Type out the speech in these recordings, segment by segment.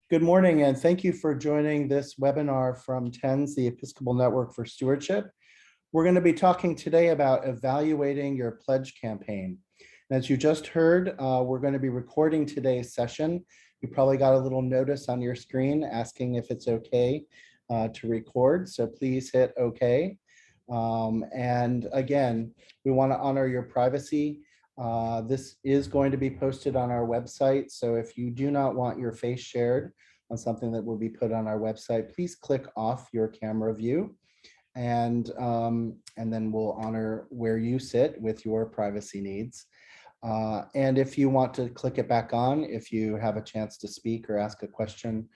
Good morning, and thank you for joining this webinar from TENS, the Episcopal Network for Stewardship. We're going to be talking today about evaluating your pledge campaign. As you just heard, we're going to be recording today's session. You probably got a little notice on your screen asking if it's okay to record, so please hit OK. And again, we want to honor your privacy. This is going to be posted on our website, so if you do not want your face shared on something that will be put on our website, please click off your camera view, and then we'll honor where you sit with your privacy needs. And if you want to click it back on, if you have a chance to speak or ask a question,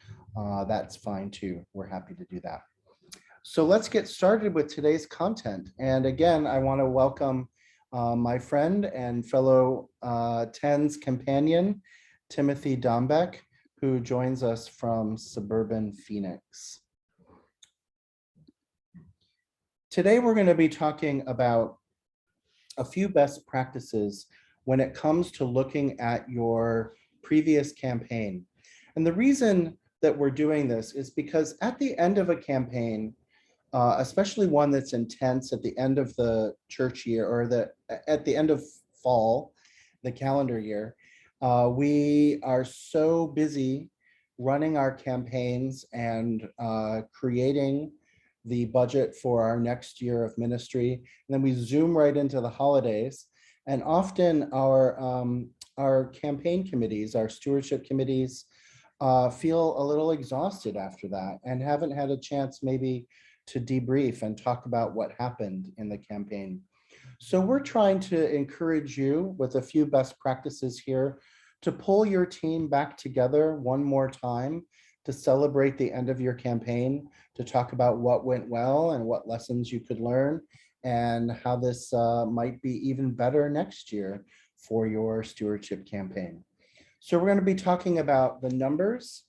that's fine too. We're happy to do that. So let's get started with today's content. And again, I want to welcome my friend and fellow TENS companion, Timothy Dombek, who joins us from suburban Phoenix. Today, we're going to be talking about a few best practices when it comes to looking at your previous campaign. And the reason that we're doing this is because at the end of a campaign, especially one that's intense at the end of the church year or at the end of fall, the calendar year, we are so busy running our campaigns and creating the budget for our next year of ministry. And then we zoom right into the holidays. And often our campaign committees, our stewardship committees, feel a little exhausted after that and haven't had a chance maybe to debrief and talk about what happened in the campaign. So we're trying to encourage you with a few best practices here to pull your team back together one more time to celebrate the end of your campaign, to talk about what went well and what lessons you could learn and how this might be even better next year for your stewardship campaign. So we're going to be talking about the numbers,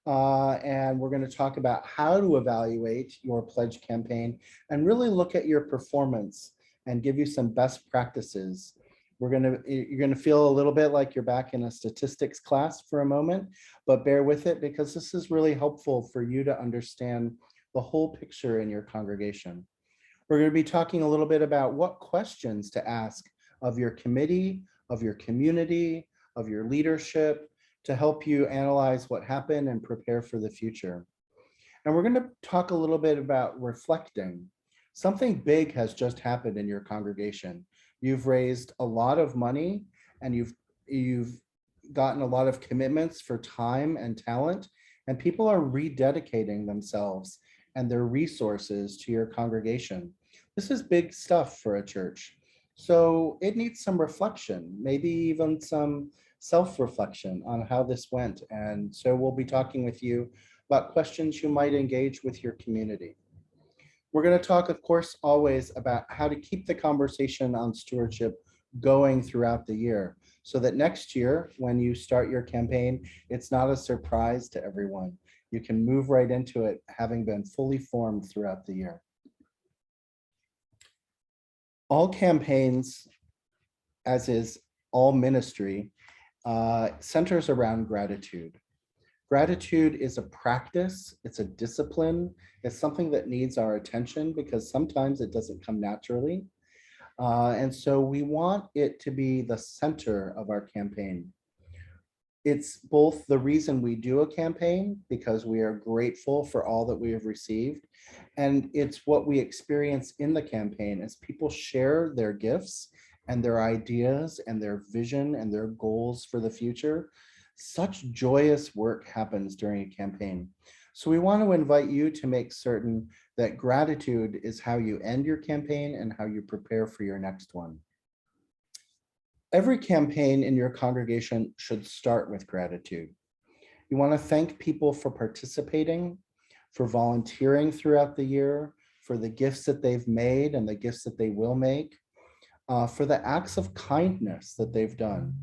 and we're going to talk about how to evaluate your pledge campaign and really look at your performance and give you some best practices. You're going to feel a little bit like you're back in a statistics class for a moment, but bear with it because this is really helpful for you to understand the whole picture in your congregation. We're going to be talking a little bit about what questions to ask of your committee, of your community, of your leadership, to help you analyze what happened and prepare for the future. And we're going to talk a little bit about reflecting. Something big has just happened in your congregation. You've raised a lot of money and you've gotten a lot of commitments for time and talent, and people are rededicating themselves and their resources to your congregation. This is big stuff for a church. So it needs some reflection, maybe even some self-reflection on how this went. And so we'll be talking with you about questions you might engage with your community. We're going to talk, of course, always about how to keep the conversation on stewardship going throughout the year so that next year, when you start your campaign, it's not a surprise to everyone. You can move right into it, having been fully formed throughout the year. All campaigns, as is all ministry, centers around gratitude. Gratitude is a practice, it's a discipline, it's something that needs our attention because sometimes it doesn't come naturally. And so we want it to be the center of our campaign. It's both the reason we do a campaign because we are grateful for all that we have received, and it's what we experience in the campaign as people share their gifts and their ideas and their vision and their goals for the future. Such joyous work happens during a campaign. So we want to invite you to make certain that gratitude is how you end your campaign and how you prepare for your next one. Every campaign in your congregation should start with gratitude. You want to thank people for participating, for volunteering throughout the year, for the gifts that they've made and the gifts that they will make, for the acts of kindness that they've done.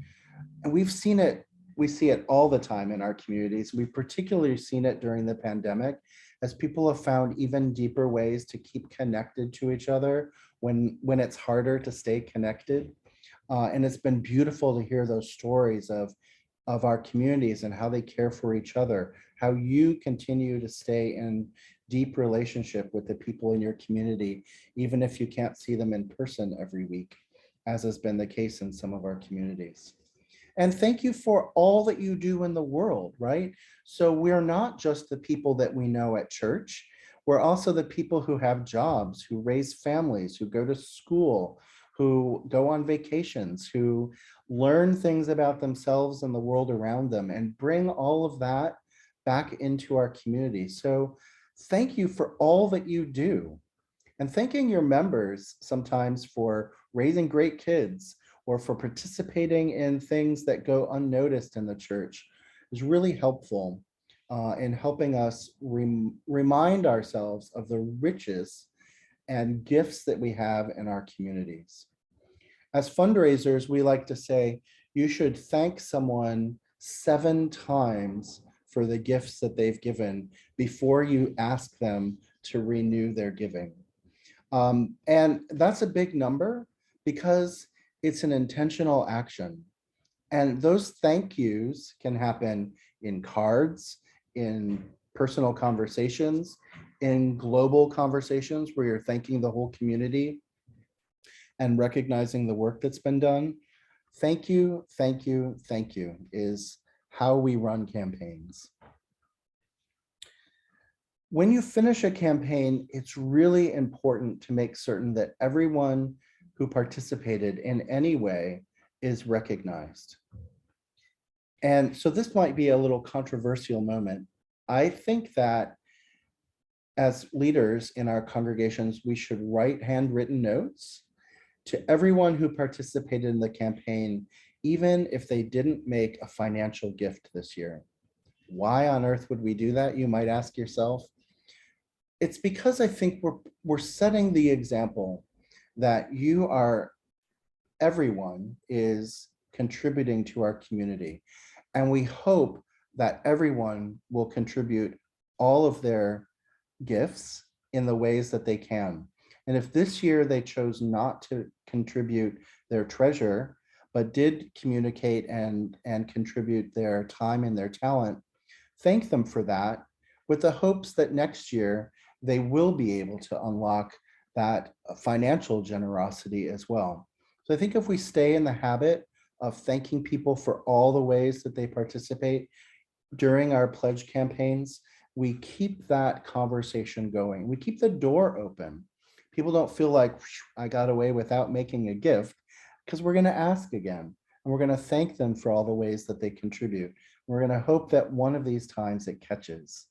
And we see it all the time in our communities. We've particularly seen it during the pandemic as people have found even deeper ways to keep connected to each other when it's harder to stay connected. And it's been beautiful to hear those stories of of our communities and how they care for each other, how you continue to stay in deep relationship with the people in your community, even if you can't see them in person every week, as has been the case in some of our communities. And thank you for all that you do in the world, right? So we're not just the people that we know at church. We're also the people who have jobs, who raise families, who go to school, who go on vacations, who learn things about themselves and the world around them, and bring all of that back into our community. So thank you for all that you do. And thanking your members sometimes for raising great kids or for participating in things that go unnoticed in the church is really helpful in helping us remind ourselves of the riches and gifts that we have in our communities. As fundraisers, we like to say, you should thank someone 7 times for the gifts that they've given before you ask them to renew their giving. And that's a big number because it's an intentional action. And those thank yous can happen in cards, in personal conversations, in global conversations where you're thanking the whole community and recognizing the work that's been done. Thank you, thank you, thank you is how we run campaigns. When you finish a campaign, it's really important to make certain that everyone who participated in any way is recognized. And so this might be a little controversial moment. I think that as leaders in our congregations, we should write handwritten notes to everyone who participated in the campaign, even if they didn't make a financial gift this year. Why on earth would we do that? You might ask yourself. It's because I think we're setting the example that everyone is contributing to our community. And we hope that everyone will contribute all of their gifts in the ways that they can. And if this year they chose not to contribute their treasure, but did communicate and contribute their time and their talent, thank them for that, with the hopes that next year they will be able to unlock that financial generosity as well. So I think if we stay in the habit of thanking people for all the ways that they participate during our pledge campaigns, we keep that conversation going. We keep the door open. People don't feel like I got away without making a gift, because we're going to ask again, and we're going to thank them for all the ways that they contribute. We're going to hope that one of these times it catches.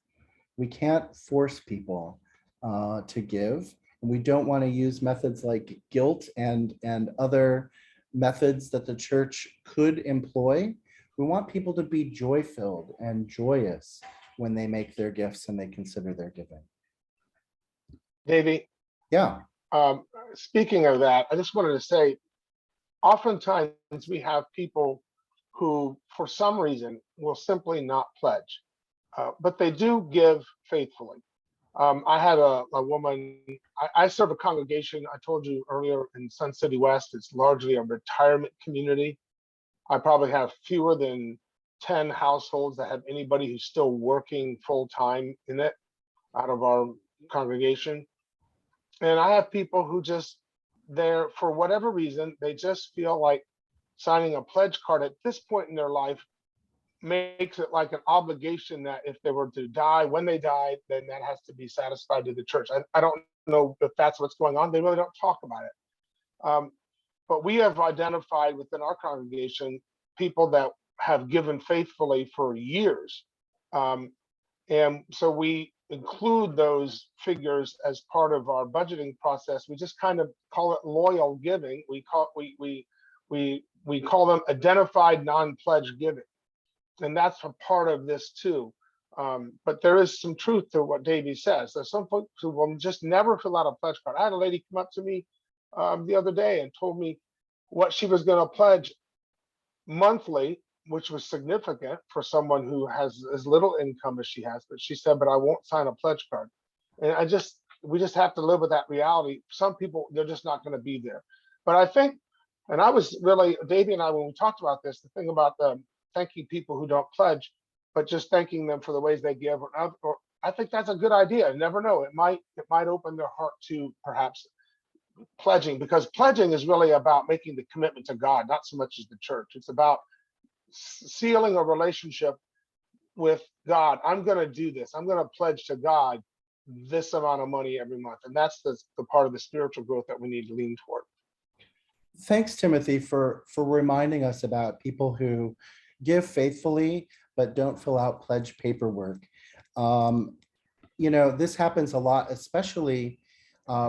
We can't force people to give. And we don't want to use methods like guilt and other methods that the church could employ. We want people to be joy-filled and joyous when they make their gifts and they consider their giving. Davey, yeah. Speaking of that, I just wanted to say, oftentimes we have people who, for some reason, will simply not pledge, but they do give faithfully. I had a woman, I serve a congregation, I told you earlier, in Sun City West. It's largely a retirement community. I probably have fewer than 10 households that have anybody who's still working full time in it out of our congregation. And I have people who just, they're, for whatever reason, they just feel like signing a pledge card at this point in their life makes it like an obligation that if they were to die, when they die, then that has to be satisfied to the church. I don't know if that's what's going on. They really don't talk about it. But we have identified within our congregation people that have given faithfully for years. And so we include those figures as part of our budgeting process. We just kind of call it loyal giving. We call them identified non-pledge giving. And that's a part of this too. But there is some truth to what Davey says. There's some folks who will just never fill out a pledge card. I had a lady come up to me the other day and told me what she was going to pledge monthly, which was significant for someone who has as little income as she has. But she said, but I won't sign a pledge card. And we just have to live with that reality. Some people, they're just not going to be there. But I think, and I was really, Davey and I, when we talked about this, the thing about the thanking people who don't pledge, but just thanking them for the ways they give. Or I think that's a good idea. You never know. It might open their heart to perhaps pledging, because pledging is really about making the commitment to God, not so much as the church. It's about sealing a relationship with God. I'm going to do this. I'm going to pledge to God this amount of money every month. And that's the part of the spiritual growth that we need to lean toward. Thanks, Timothy, for reminding us about people who give faithfully but don't fill out pledge paperwork. This happens a lot, especially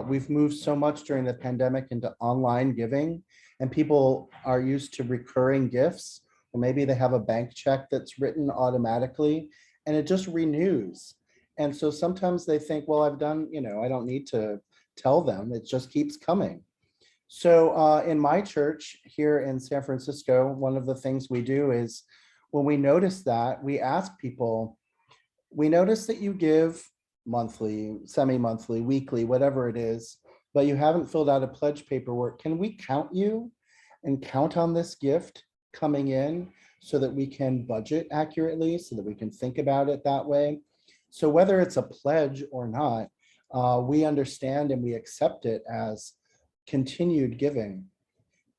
we've moved so much during the pandemic into online giving, and people are used to recurring gifts, or maybe they have a bank check that's written automatically and it just renews. And so sometimes they think, well, I've done, I don't need to tell them, it just keeps coming. So in my church here in San Francisco, one of the things we do is when we notice that, we ask people, we notice that you give monthly, semi-monthly, weekly, whatever it is, but you haven't filled out a pledge paperwork. Can we count you and count on this gift coming in so that we can budget accurately, so that we can think about it that way? So whether it's a pledge or not, we understand and we accept it as continued giving.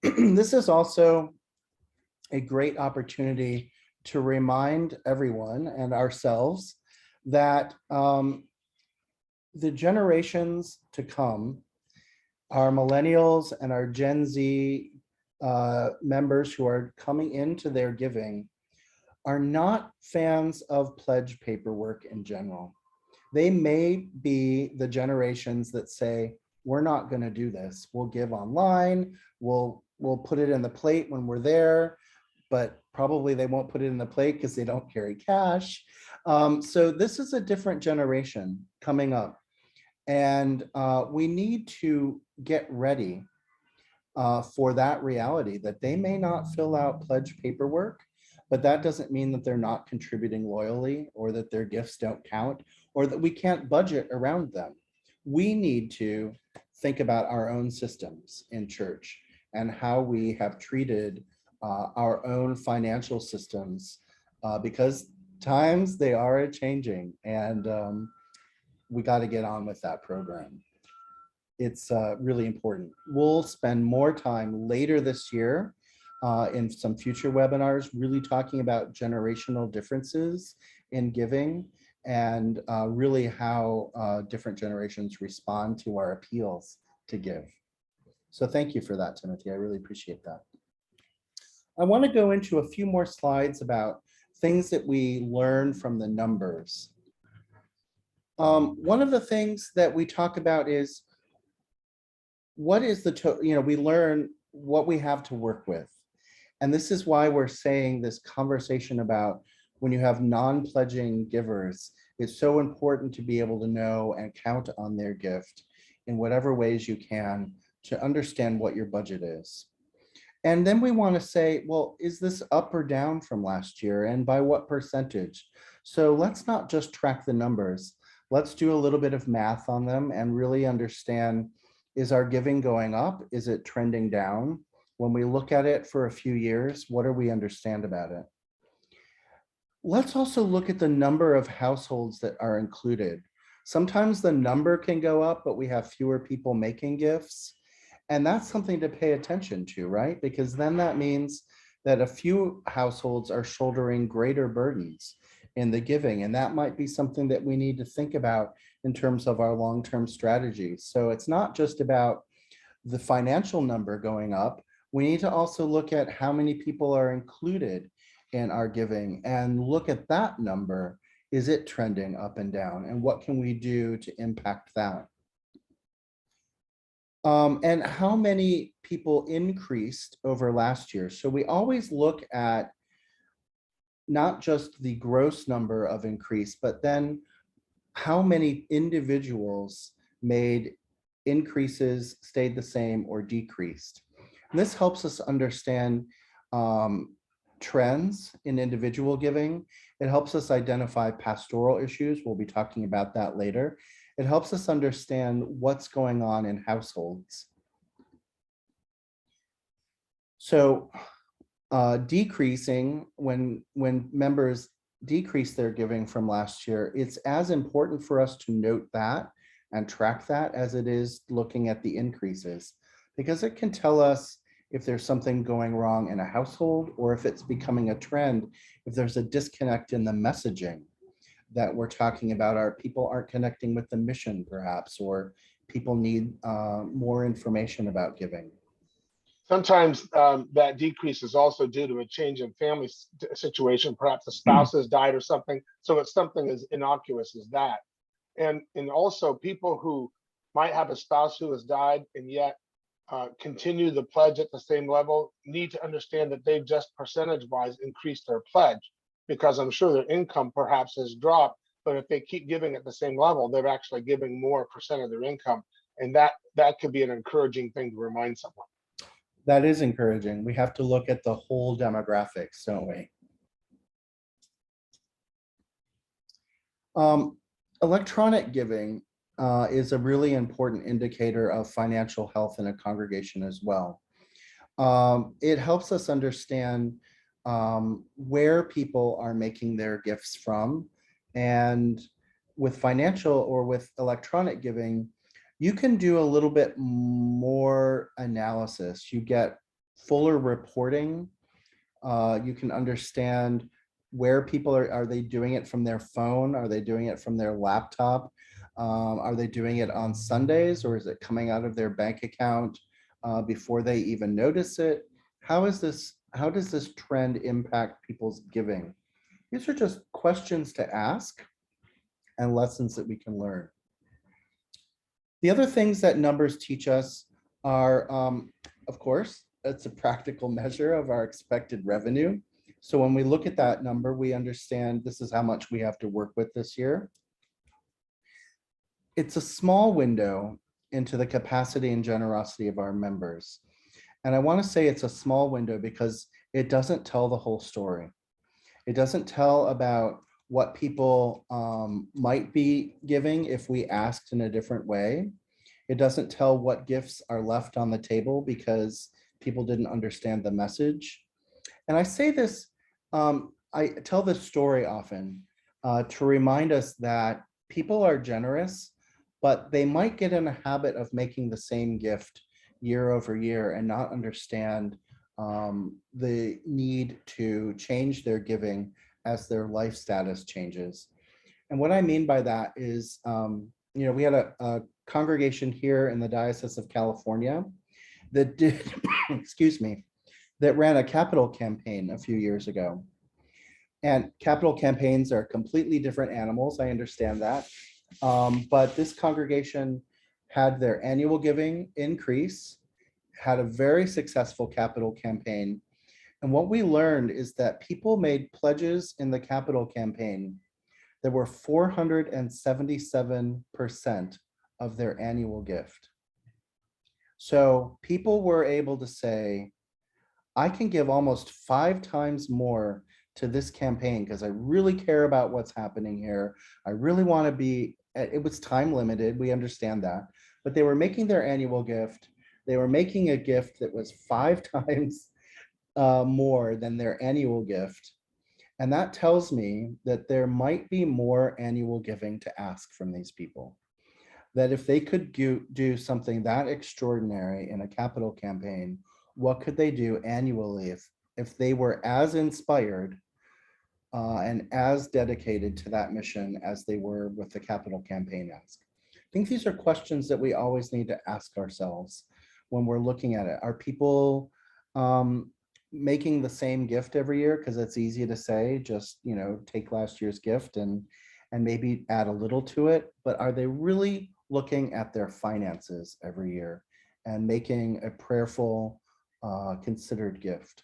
This is also a great opportunity to remind everyone and ourselves that the generations to come, our millennials and our Gen Z members who are coming into their giving, are not fans of pledge paperwork in general. They may be the generations that say, we're not going to do this. We'll give online. We'll put it in the plate when we're there, but probably they won't put it in the plate because they don't carry cash. So this is a different generation coming up, and we need to get ready for that reality that they may not fill out pledge paperwork, but that doesn't mean that they're not contributing loyally, or that their gifts don't count, or that we can't budget around them. We need to think about our own systems in church and how we have treated our own financial systems, because times they are changing, and we got to get on with that program. It's really important. We'll spend more time later this year in some future webinars, really talking about generational differences in giving, and really how different generations respond to our appeals to give. So thank you for that, Timothy. I really appreciate that. I want to go into a few more slides about things that we learn from the numbers. One of the things that we talk about is, what is the we learn what we have to work with. And this is why we're saying this conversation about when you have non-pledging givers, it's so important to be able to know and count on their gift in whatever ways you can to understand what your budget is. And then we want to say, well, is this up or down from last year, and by what percentage? So let's not just track the numbers. Let's do a little bit of math on them and really understand, is our giving going up? Is it trending down? When we look at it for a few years, what do we understand about it? Let's also look at the number of households that are included. Sometimes the number can go up, but we have fewer people making gifts. And that's something to pay attention to, right? Because then that means that a few households are shouldering greater burdens in the giving. And that might be something that we need to think about in terms of our long-term strategy. So it's not just about the financial number going up. We need to also look at how many people are included in our giving and look at that number. Is it trending up and down? And what can we do to impact that? And how many people increased over last year? So we always look at not just the gross number of increase, but then how many individuals made increases, stayed the same, or decreased. And this helps us understand trends in individual giving. It helps us identify pastoral issues. We'll be talking about that later. It helps us understand what's going on in households. So decreasing when members decrease their giving from last year, it's as important for us to note that and track that as it is looking at the increases, because it can tell us if there's something going wrong in a household or if it's becoming a trend, if there's a disconnect in the messaging that we're talking about, our people aren't connecting with the mission perhaps, or people need more information about giving. Sometimes that decrease is also due to a change in family situation. Perhaps a spouse has died or something. So it's something as innocuous as that. And also people who might have a spouse who has died and yet continue the pledge at the same level need to understand that they've just percentage-wise increased their pledge, because I'm sure their income perhaps has dropped, but if they keep giving at the same level, they're actually giving more percent of their income. And that could be an encouraging thing to remind someone. That is encouraging. We have to look at the whole demographics, don't we? Electronic giving is a really important indicator of financial health in a congregation as well. It helps us understand where people are making their gifts from. And with financial or with electronic giving, you can do a little bit more analysis. You get fuller reporting. You can understand where people are they doing it from their phone? Are they doing it from their laptop? Are they doing it on Sundays, or is it coming out of their bank account before they even notice it? How does this trend impact people's giving? These are just questions to ask and lessons that we can learn. The other things that numbers teach us are, of course, it's a practical measure of our expected revenue. So when we look at that number, we understand this is how much we have to work with this year. It's a small window into the capacity and generosity of our members. And I want to say it's a small window because it doesn't tell the whole story. It doesn't tell about what people might be giving if we asked in a different way. It doesn't tell what gifts are left on the table because people didn't understand the message. And I say this, I tell this story often to remind us that people are generous, but they might get in a habit of making the same gift year over year and not understand the need to change their giving as their life status changes. And what I mean by that is, we had a congregation here in the Diocese of California that did, excuse me, that ran a capital campaign a few years ago. And capital campaigns are completely different animals, I understand that. But this congregation had their annual giving increase, had a very successful capital campaign. And what we learned is that people made pledges in the capital campaign that were 477% of their annual gift. So people were able to say, I can give almost 5 times more to this campaign because I really care about what's happening here. I really want to be, it was time limited, we understand that, but they were making their annual gift. They were making a gift that was 5 times more than their annual gift. And that tells me that there might be more annual giving to ask from these people. That if they could do something that extraordinary in a capital campaign, what could they do annually if they were as inspired and as dedicated to that mission as they were with the capital campaign ask? I think these are questions that we always need to ask ourselves when we're looking at it. Are people making the same gift every year? Because it's easy to say, just take last year's gift and maybe add a little to it, but are they really looking at their finances every year and making a prayerful, considered gift?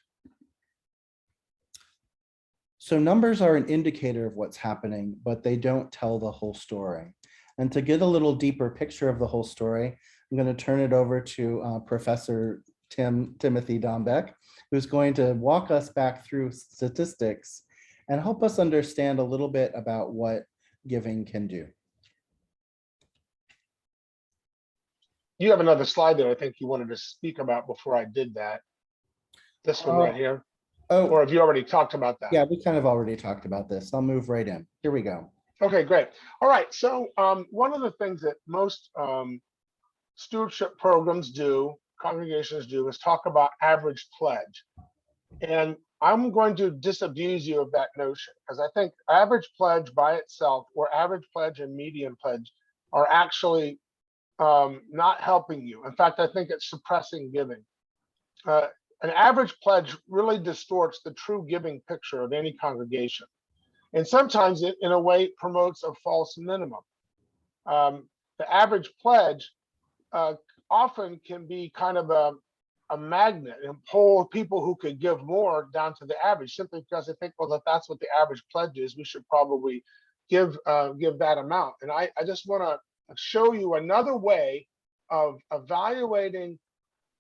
So numbers are an indicator of what's happening, but they don't tell the whole story. And to get a little deeper picture of the whole story, I'm going to turn it over to Professor Timothy Dombek, who's going to walk us back through statistics and help us understand a little bit about what giving can do. You have another slide there I think you wanted to speak about before I did that. This one right here. Oh, Or have you already talked about that? yeah, we kind of already talked about this. I'll move right in. Here we go. Okay, great. All right. So one of the things that most stewardship programs do, congregations do, is talk about average pledge. And I'm going to disabuse you of that notion because I think average pledge by itself, or average pledge and median pledge, are actually not helping you. In fact, I think it's suppressing giving. An average pledge really distorts the true giving picture of any congregation. And sometimes it, in a way, promotes a false minimum. The average pledge often can be kind of a magnet and pull people who could give more down to the average, simply because they think, well, if that's what the average pledge is, we should probably give that amount. And I just want to show you another way of evaluating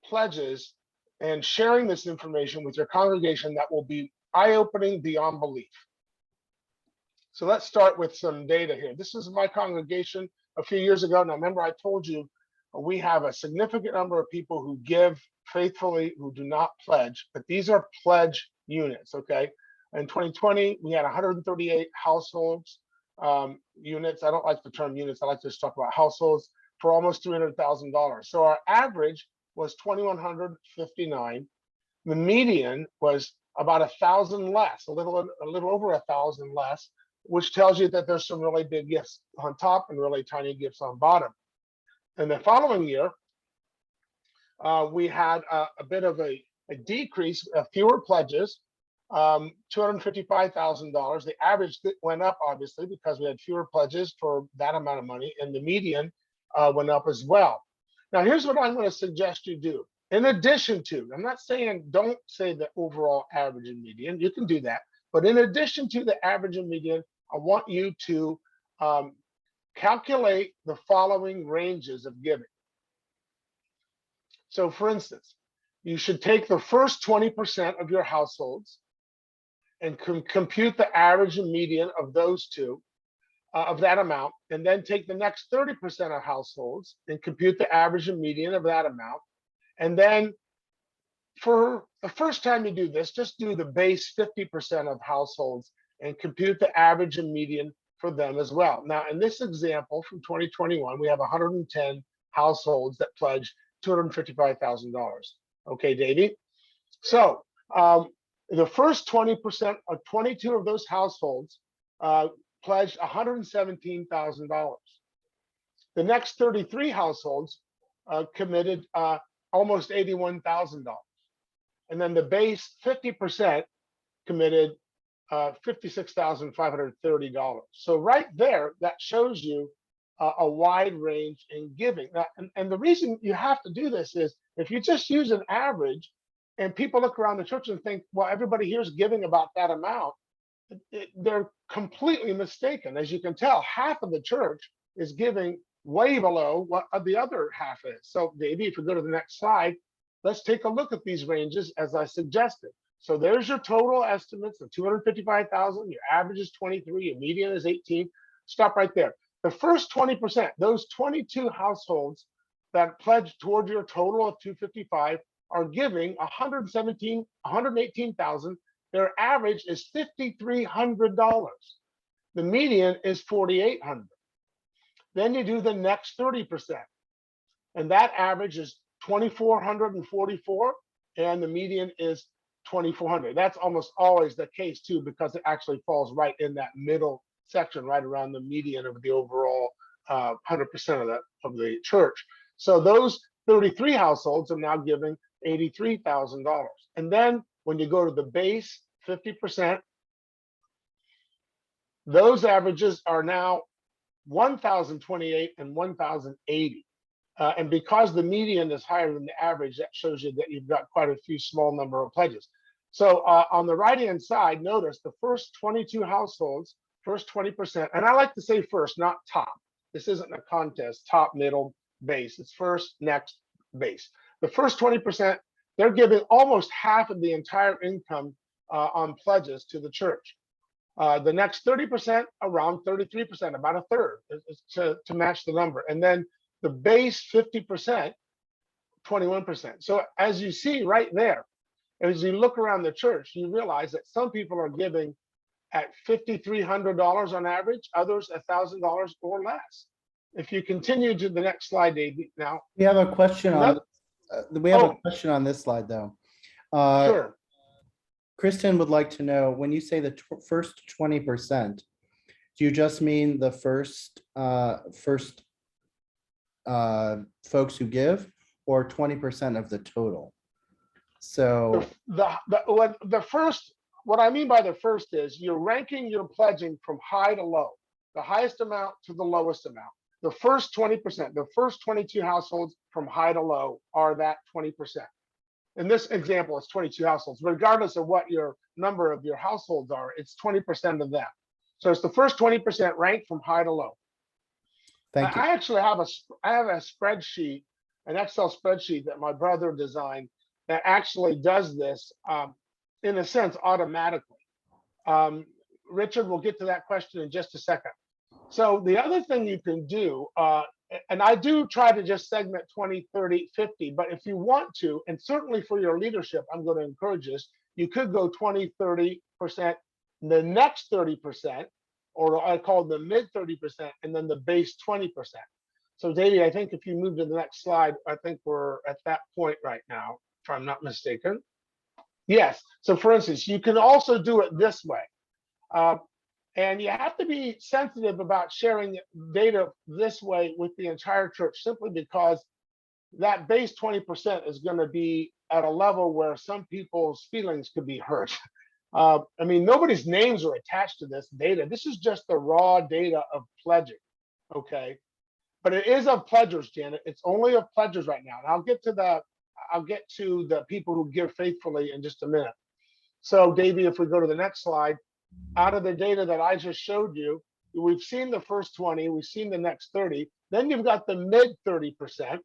pledges and sharing this information with your congregation that will be eye-opening beyond belief. So let's start with some data here. This is my congregation a few years ago. Now, remember, I told you we have a significant number of people who give faithfully, who do not pledge, but these are pledge units, okay? In 2020, we had 138 households, units. I don't like the term units. I like to just talk about households for almost $300,000. So our average was 2,159. The median was about 1,000 less, a little over 1,000 less, which tells you that there's some really big gifts on top and really tiny gifts on bottom. And the following year, we had a bit of a decrease, fewer pledges, $255,000. The average went up, obviously, because we had fewer pledges for that amount of money, and the median went up as well. Now, here's what I'm going to suggest you do. In addition to, I'm not saying don't say the overall average and median, you can do that. But in addition to the average and median, I want you to calculate the following ranges of giving. So for instance, you should take the first 20% of your households and compute the average and median of those two, of that amount, and then take the next 30% of households and compute the average and median of that amount. And then for the first time you do this, just do the base 50% of households and compute the average and median for them as well. Now, in this example from 2021, we have 110 households that pledged $255,000. Okay, Davey? So the first 20%, of 22 of those households pledged $117,000. The next 33 households committed almost $81,000. And then the base 50% committed $56,530. So right there, that shows you a wide range in giving. Now, and the reason you have to do this is if you just use an average and people look around the church and think, well, everybody here is giving about that amount, they're completely mistaken. As you can tell, half of the church is giving way below what the other half is. So Davey, if we go to the next slide, let's take a look at these ranges as I suggested. So there's your total estimates of 255,000. Your average is 23. Your median is 18. Stop right there. The first 20%, those 22 households that pledge toward your total of 255 are giving 118,000. Their average is $5,300. The median is $4,800. Then you do the next 30%, and that average is 2,444, and the median is 2,400. That's almost always the case too, because it actually falls right in that middle section, right around the median of the overall 100% of the church. So those 33 households are now giving $83,000. And then when you go to the base 50%, those averages are now 1,028 and 1,080. And because the median is higher than the average, that shows you that you've got quite a few small number of pledges. So on the right-hand side, notice the first 22 households, first 20%, and I like to say first, not top. This isn't a contest, top, middle, base. It's first, next, base. The first 20%, they're giving almost half of the entire income on pledges to the church. The next 30%, around 33%, about a third to match the number. And then the base 50%, 21%. So as you see right there, as you look around the church, you realize that some people are giving at $5,300 on average, others $1,000 or less. If you continue to the next slide, Davey, now. We have a question on, we have a Oh, question on this slide, though. sure. Kristen would like to know, when you say the first 20%, do you just mean the first folks who give, or 20% of the total? So What I mean by the first is you're ranking your pledging from high to low, the highest amount to the lowest amount. The first 20%, the first 22 households from high to low are that 20%. In this example, it's 22 households. Regardless of what your number of your households are, it's 20% of them. So it's the first 20% ranked from high to low. thank you. I actually have a spreadsheet, an Excel spreadsheet that my brother designed that actually does this in a sense automatically. Richard, we'll get to that question in just a second. So the other thing you can do, and I do try to just segment 20, 30, 50, but if you want to, and certainly for your leadership, I'm going to encourage this, you could go 20, 30%, the next 30%, or I call the mid 30%, and then the base 20%. So Davey, I think if you move to the next slide, I think we're at that point right now, if I'm not mistaken. Yes, so for instance, you can also do it this way. And you have to be sensitive about sharing data this way with the entire church, simply because that base 20% is going to be at a level where some people's feelings could be hurt. I mean, nobody's names are attached to this data. This is just the raw data of pledging, okay? But it is of pledgers, Janet. It's only of pledgers right now. And I'll get to the people who give faithfully in just a minute. So, Davey, if we go to the next slide, out of the data that I just showed you, we've seen the first 20, we've seen the next 30, then you've got the mid 30%.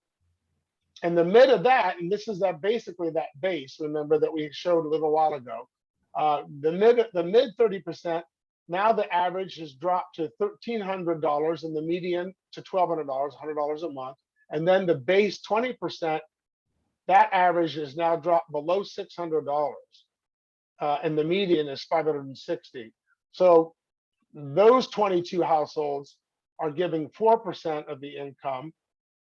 And the mid of that, and this is basically that base, remember, that we showed a little while ago. The mid 30%, now the average has dropped to $1,300 and the median to $1,200, $100 a month. And then the base 20%, that average is now dropped below $600. And the median is 560. So those 22 households are giving 4% of the income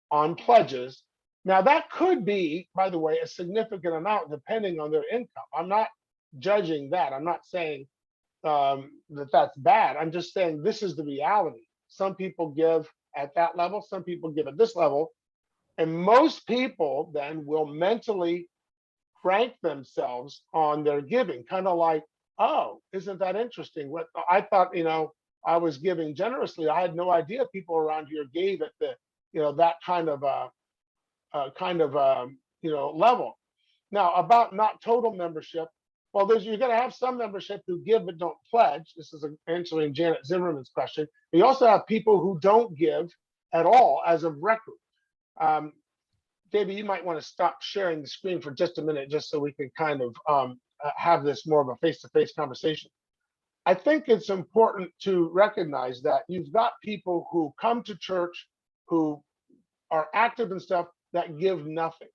on pledges. Now that could be, by the way, a significant amount depending on their income. I'm not judging that. I'm not saying that that's bad. I'm just saying this is the reality. Some people give at that level, some people give at this level, and most people then will mentally rank themselves on their giving, kind of like, oh, isn't that interesting? What I thought, I was giving generously. I had no idea people around here gave at the, that kind of level. Now about not total membership. Well, you're going to have some membership who give but don't pledge. This is answering Janet Zimmerman's question. You also have people who don't give at all as of record. Davey, you might want to stop sharing the screen for just a minute, just so we can kind of have this more of a face-to-face conversation. I think it's important to recognize that you've got people who come to church, who are active and stuff, that give nothing.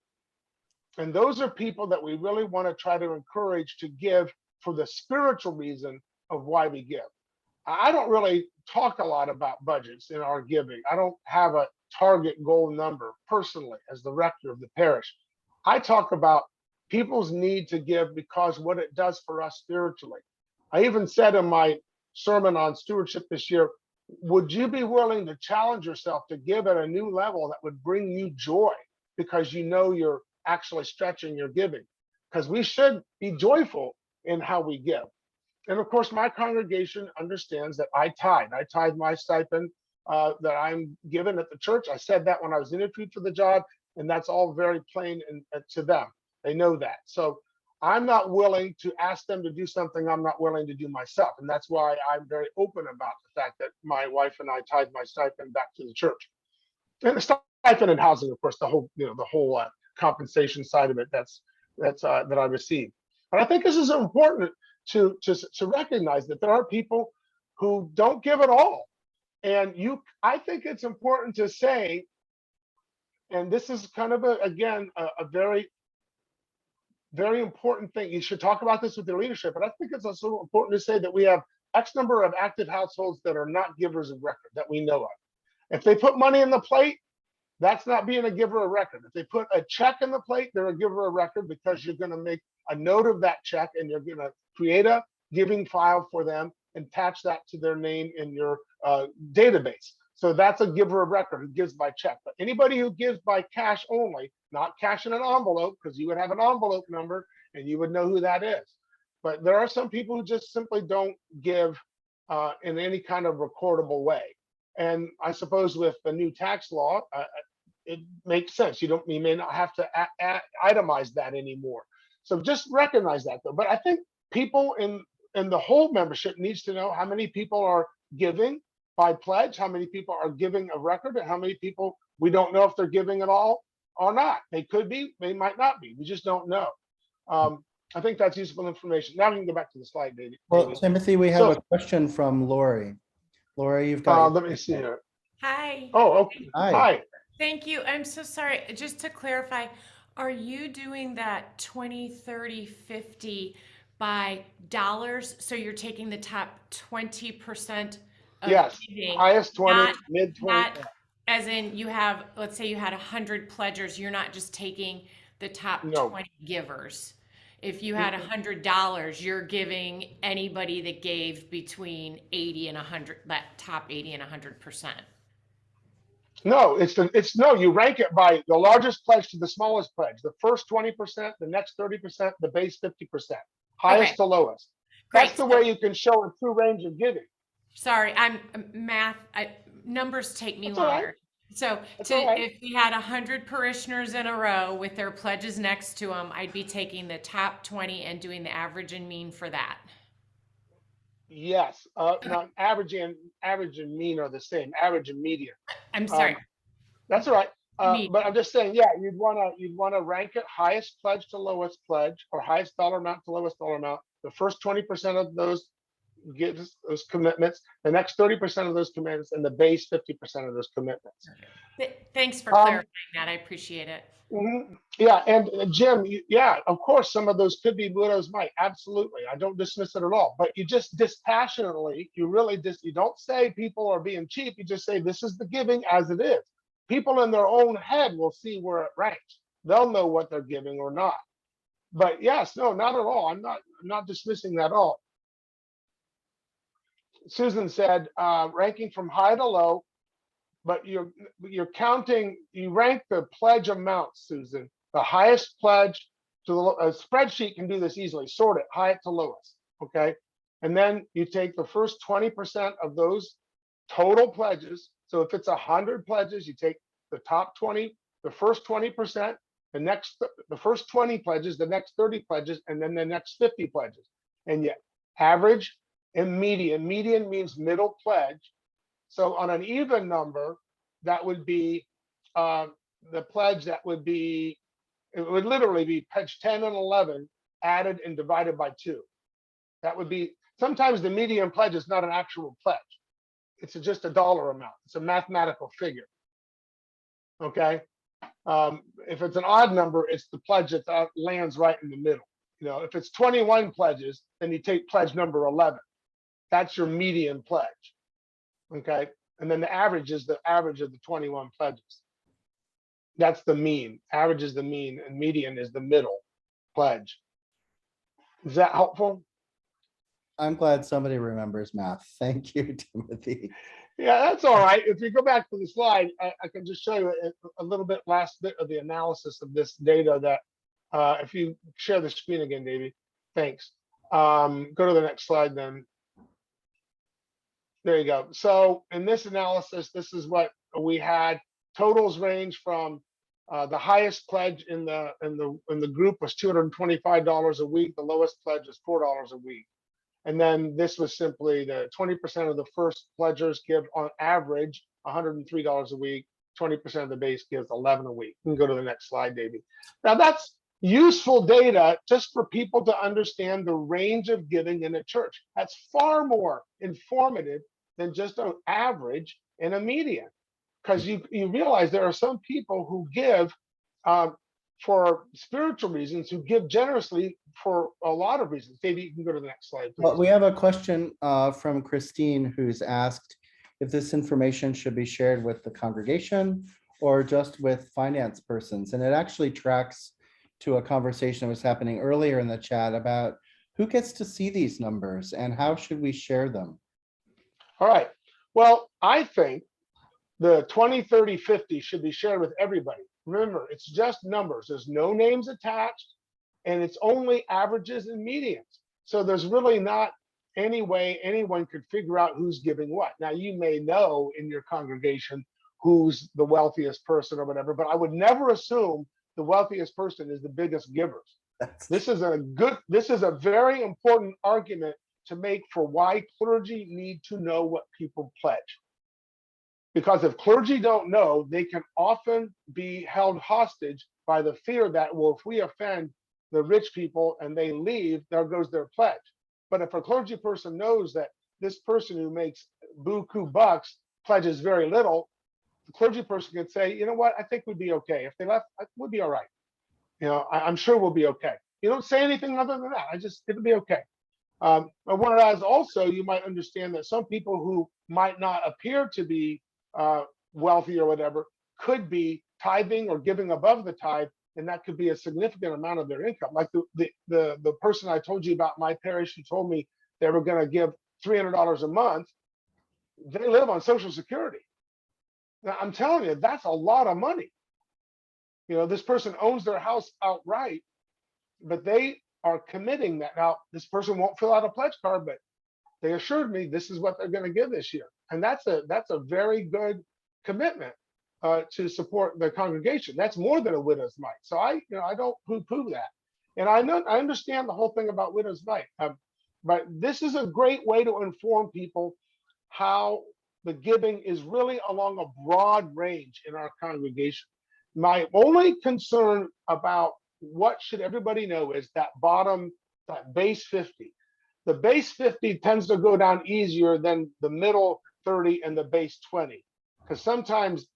And those are people that we really want to try to encourage to give for the spiritual reason of why we give. I don't really talk a lot about budgets in our giving. I don't have a target goal number personally as the rector of the parish. I talk about people's need to give because what it does for us spiritually. I even said in my sermon on stewardship this year, would you be willing to challenge yourself to give at a new level that would bring you joy because you're actually stretching your giving? Because we should be joyful in how we give. And of course, my congregation understands that I tithe. I tithe my stipend that I'm given at the church. I said that when I was interviewed for the job, and that's all very plain to them. They know that. So I'm not willing to ask them to do something I'm not willing to do myself. And that's why I'm very open about the fact that my wife and I tithe my stipend back to the church. And the stipend and housing, of course, the whole compensation side of it that I receive. But I think this is important to recognize that there are people who don't give at all. And I think it's important to say, and this is kind of a very very important thing. You should talk about this with your leadership, but I think it's also important to say that we have X number of active households that are not givers of record that we know of. If they put money in the plate, that's not being a giver of record. If they put a check in the plate, they're a giver of record because you're going to make a note of that check and you're going to create a giving file for them and attach that to their name in your database. So that's a giver of record who gives by check. But anybody who gives by cash only, not cash in an envelope, because you would have an envelope number and you would know who that is. But there are some people who just simply don't give in any kind of recordable way. And I suppose with the new tax law, it makes sense. You may not have to itemize that anymore. So just recognize that though. But I think people in the whole membership needs to know how many people are giving by pledge, how many people are giving a record, and how many people we don't know if they're giving at all or not. They could be, they might not be. We just don't know. I think that's useful information. Now we can go back to the slide, Davey. Well, Timothy, we have a question from Lori. Lori, you've got. Let me see here. Hi. Oh, okay. Hi. Thank you. I'm so sorry. Just to clarify, are you doing that 20, 30, 50 by dollars? So you're taking the top 20% of Yes, giving, highest 20, not, mid 20. not as in you have, let's say you had 100 pledgers, you're not just taking the top 20 givers. If you had $100, you're giving anybody that gave between 80 and 100, that top 80 and 100%. No, no, you rank it by the largest pledge to the smallest pledge, the first 20%, the next 30%, the base 50%, highest to lowest. That's the way you can show a true range of giving. Sorry, numbers take me That's longer. All right. So if we had 100 parishioners in a row with their pledges next to them, I'd be taking the top 20 and doing the average and mean for that. Yes, no, average and mean are the same. Average and median. I'm sorry. That's all right. But I'm just saying, yeah, you'd wanna rank it highest pledge to lowest pledge, or highest dollar amount to lowest dollar amount. The first 20% of those gives those commitments, the next 30% of those commitments, and the base 50% of those commitments. Thanks for clarifying that. I appreciate it. Yeah, and Jim, yeah, of course, some of those could be widows' mite. Absolutely, I don't dismiss it at all. But you just dispassionately, you don't say people are being cheap. You just say this is the giving as it is. People in their own head will see where it ranks. They'll know what they're giving or not. But yes, no, not at all. I'm not dismissing that at all. Susan said, ranking from high to low, but you're counting, you rank the pledge amounts, Susan. The highest pledge to a spreadsheet can do this easily, sort it, highest to lowest, okay? And then you take the first 20% of those total pledges. So if it's 100 pledges, you take the top 20, the first 20%, the first 20 pledges, the next 30 pledges, and then the next 50 pledges. And yet average and median. Median means middle pledge. So on an even number, that would be the pledge that would be, it would literally be pledge 10 and 11 added and divided by 2. That would be, sometimes the median pledge is not an actual pledge. It's just a dollar amount. It's a mathematical figure. Okay. If it's an odd number, it's the pledge that lands right in the middle. You know, if it's 21 pledges, then you take pledge number 11. That's your median pledge. Okay. And then the average is the average of the 21 pledges. That's the mean. Average is the mean, and median is the middle pledge. Is that helpful? I'm glad somebody remembers math. Thank you, Timothy. Yeah, that's all right. If you go back to the slide, I can just show you a little bit, last bit of the analysis of this data that, if you share the screen again, Davey, thanks. Go to the next slide then. There you go. So in this analysis, this is what we had. Totals range from the highest pledge in the group was $225 a week. The lowest pledge was $4 a week. And then this was simply the 20% of the first pledgers give on average $103 a week. 20% of the base gives 11 a week. You can go to the next slide, Davey. Now that's useful data just for people to understand the range of giving in a church. That's far more informative than just an average and a median, because you realize there are some people who give for spiritual reasons who give generously for a lot of reasons. Davey, you can go to the next slide, please. Well, we have a question from Christine, who's asked if this information should be shared with the congregation or just with finance persons. And it actually tracks to a conversation that was happening earlier in the chat about who gets to see these numbers and how should we share them? All right. Well, I think the 20, 30, 50 should be shared with everybody. Remember, it's just numbers. There's no names attached, and it's only averages and medians. So there's really not any way anyone could figure out who's giving what. Now, you may know in your congregation who's the wealthiest person or whatever, but I would never assume the wealthiest person is the biggest givers. This is a very important argument to make for why clergy need to know what people pledge. Because if clergy don't know, they can often be held hostage by the fear that, well, if we offend the rich people and they leave, there goes their pledge. But if a clergy person knows that this person who makes buku bucks pledges very little, the clergy person can say, you know what, I think we'd be okay. If they left, we'd be all right. You know, I'm sure we'll be okay. You don't say anything other than that. It'll be okay. Whereas also you might understand that some people who might not appear to be wealthy or whatever could be tithing or giving above the tithe, and that could be a significant amount of their income. Like the person I told you about in my parish who told me they were going to give $300 a month. They live on Social Security. Now, I'm telling you, that's a lot of money. You know, this person owns their house outright, but they are committing that. Now, this person won't fill out a pledge card, but they assured me this is what they're going to give this year. And that's a very good commitment to support the congregation. That's more than a widow's mite. So I don't poo-poo that. And I understand the whole thing about widow's mite. But this is a great way to inform people how the giving is really along a broad range in our congregation. My only concern about what should everybody know is that base 50. The base 50 tends to go down easier than the middle 30 and the base 20. Because sometimes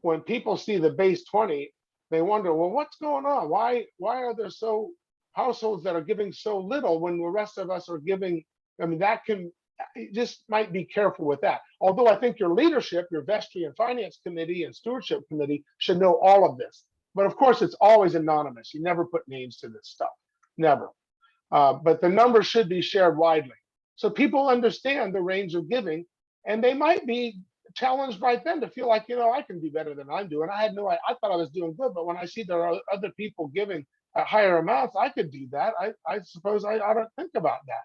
when people see the base 20, they wonder, well, what's going on? Why are there so households that are giving so little when the rest of us are giving? I mean, you just might be careful with that. Although I think your leadership, your vestry and finance committee and stewardship committee should know all of this. But of course, it's always anonymous. You never put names to this stuff, never. But the numbers should be shared widely. So people understand the range of giving, and they might be challenged right then to feel like, I can do better than I'm doing. I thought I was doing good, but when I see there are other people giving at higher amounts, I could do that. I suppose I ought to think about that.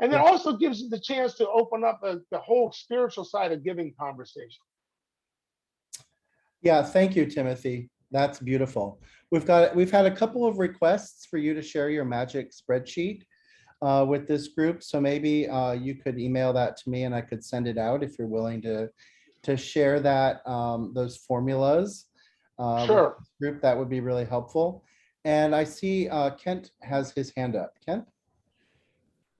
And it also gives you the chance to open up the whole spiritual side of giving conversation. Yeah, thank you, Timothy. That's beautiful. We've had a couple of requests for you to share your magic spreadsheet with this group. So maybe you could email that to me and I could send it out if you're willing to share that, those formulas. Sure. With this group, that would be really helpful. And I see Kent has his hand up. Kent?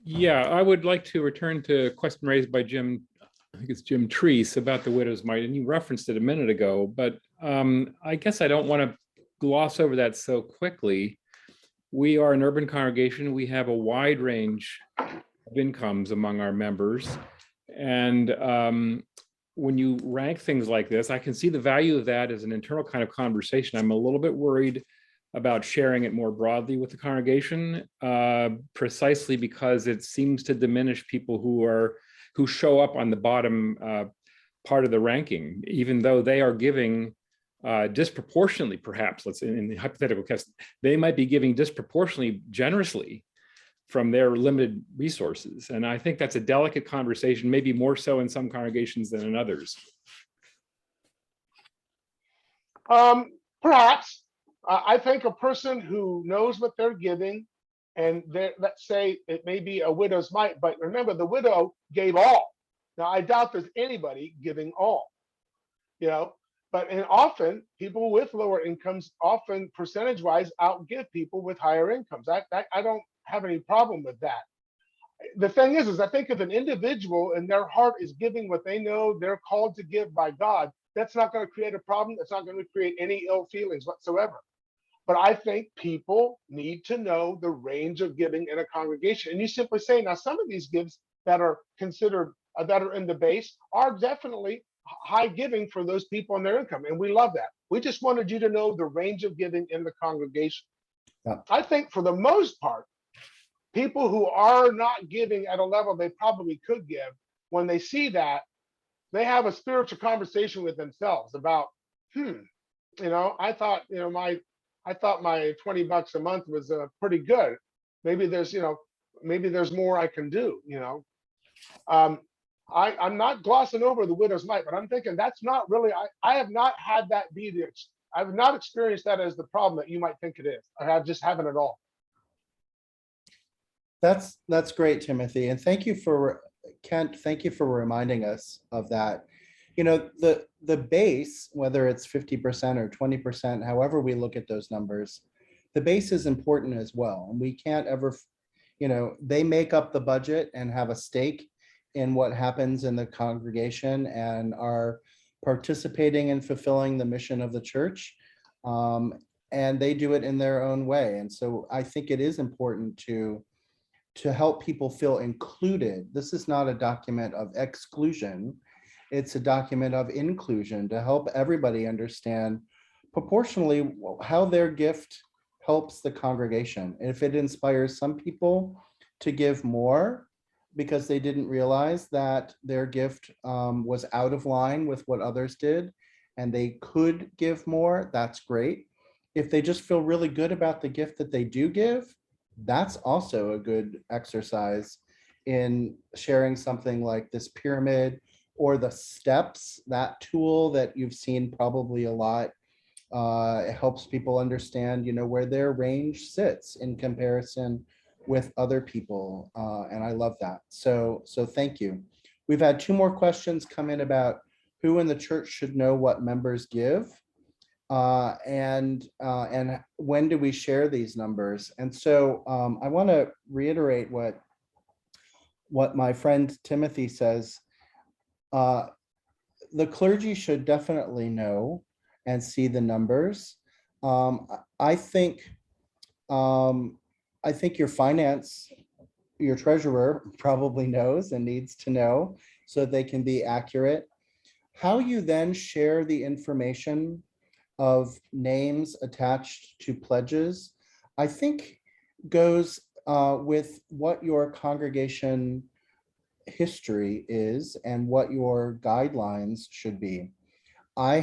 Yeah, I would like to return to a question raised by Jim, I think it's Jim Treese, about the widow's mite, and you referenced it a minute ago, but I guess I don't want to gloss over that so quickly. We are an urban congregation. We have a wide range of incomes among our members. And when you rank things like this, I can see the value of that as an internal kind of conversation. I'm a little bit worried about sharing it more broadly with the congregation, precisely because it seems to diminish people who show up on the bottom part of the ranking, even though they are giving disproportionately, perhaps, let's say in the hypothetical case, they might be giving disproportionately generously from their limited resources. And I think that's a delicate conversation, maybe more so in some congregations than in others. Perhaps. I think a person who knows what they're giving, and let's say it may be a widow's mite, but remember the widow gave all. Now I doubt there's anybody giving all, but often people with lower incomes often percentage-wise outgive people with higher incomes. I don't have any problem with that. The thing is I think if an individual in their heart is giving what they know they're called to give by God, that's not going to create a problem. That's not going to create any ill feelings whatsoever. But I think people need to know the range of giving in a congregation. And you simply say, now, some of these gives that are considered that are in the base are definitely high giving for those people and their income. And we love that. We just wanted you to know the range of giving in the congregation. Yeah. I think for the most part, people who are not giving at a level they probably could give, when they see that, they have a spiritual conversation with themselves about, I thought, I thought my $20 a month was pretty good. Maybe there's more I can do. I'm not glossing over the widow's mite, but I'm thinking that's not really. I have not had that be the. I've not experienced that as the problem that you might think it is. I just haven't at all. That's great, Timothy, and thank you for Kent. Thank you for reminding us of that. The base, whether it's 50% or 20%, however we look at those numbers, the base is important as well. And we can't ever, they make up the budget and have a stake in what happens in the congregation and are participating in fulfilling the mission of the church. And they do it in their own way. And so I think it is important to help people feel included. This is not a document of exclusion. It's a document of inclusion to help everybody understand proportionally how their gift helps the congregation. And if it inspires some people to give more because they didn't realize that their gift was out of line with what others did and they could give more, that's great. If they just feel really good about the gift that they do give, that's also a good exercise in sharing something like this pyramid or the steps, that tool that you've seen probably a lot. It helps people understand, where their range sits in comparison with other people. And I love that. So thank you. We've had 2 more questions come in about who in the church should know what members give. And when do we share these numbers? And so I want to reiterate what my friend Timothy says. The clergy should definitely know and see the numbers. I think your treasurer probably knows and needs to know so they can be accurate. How you then share the information of names attached to pledges, I think goes with what your congregation history is and what your guidelines should be. I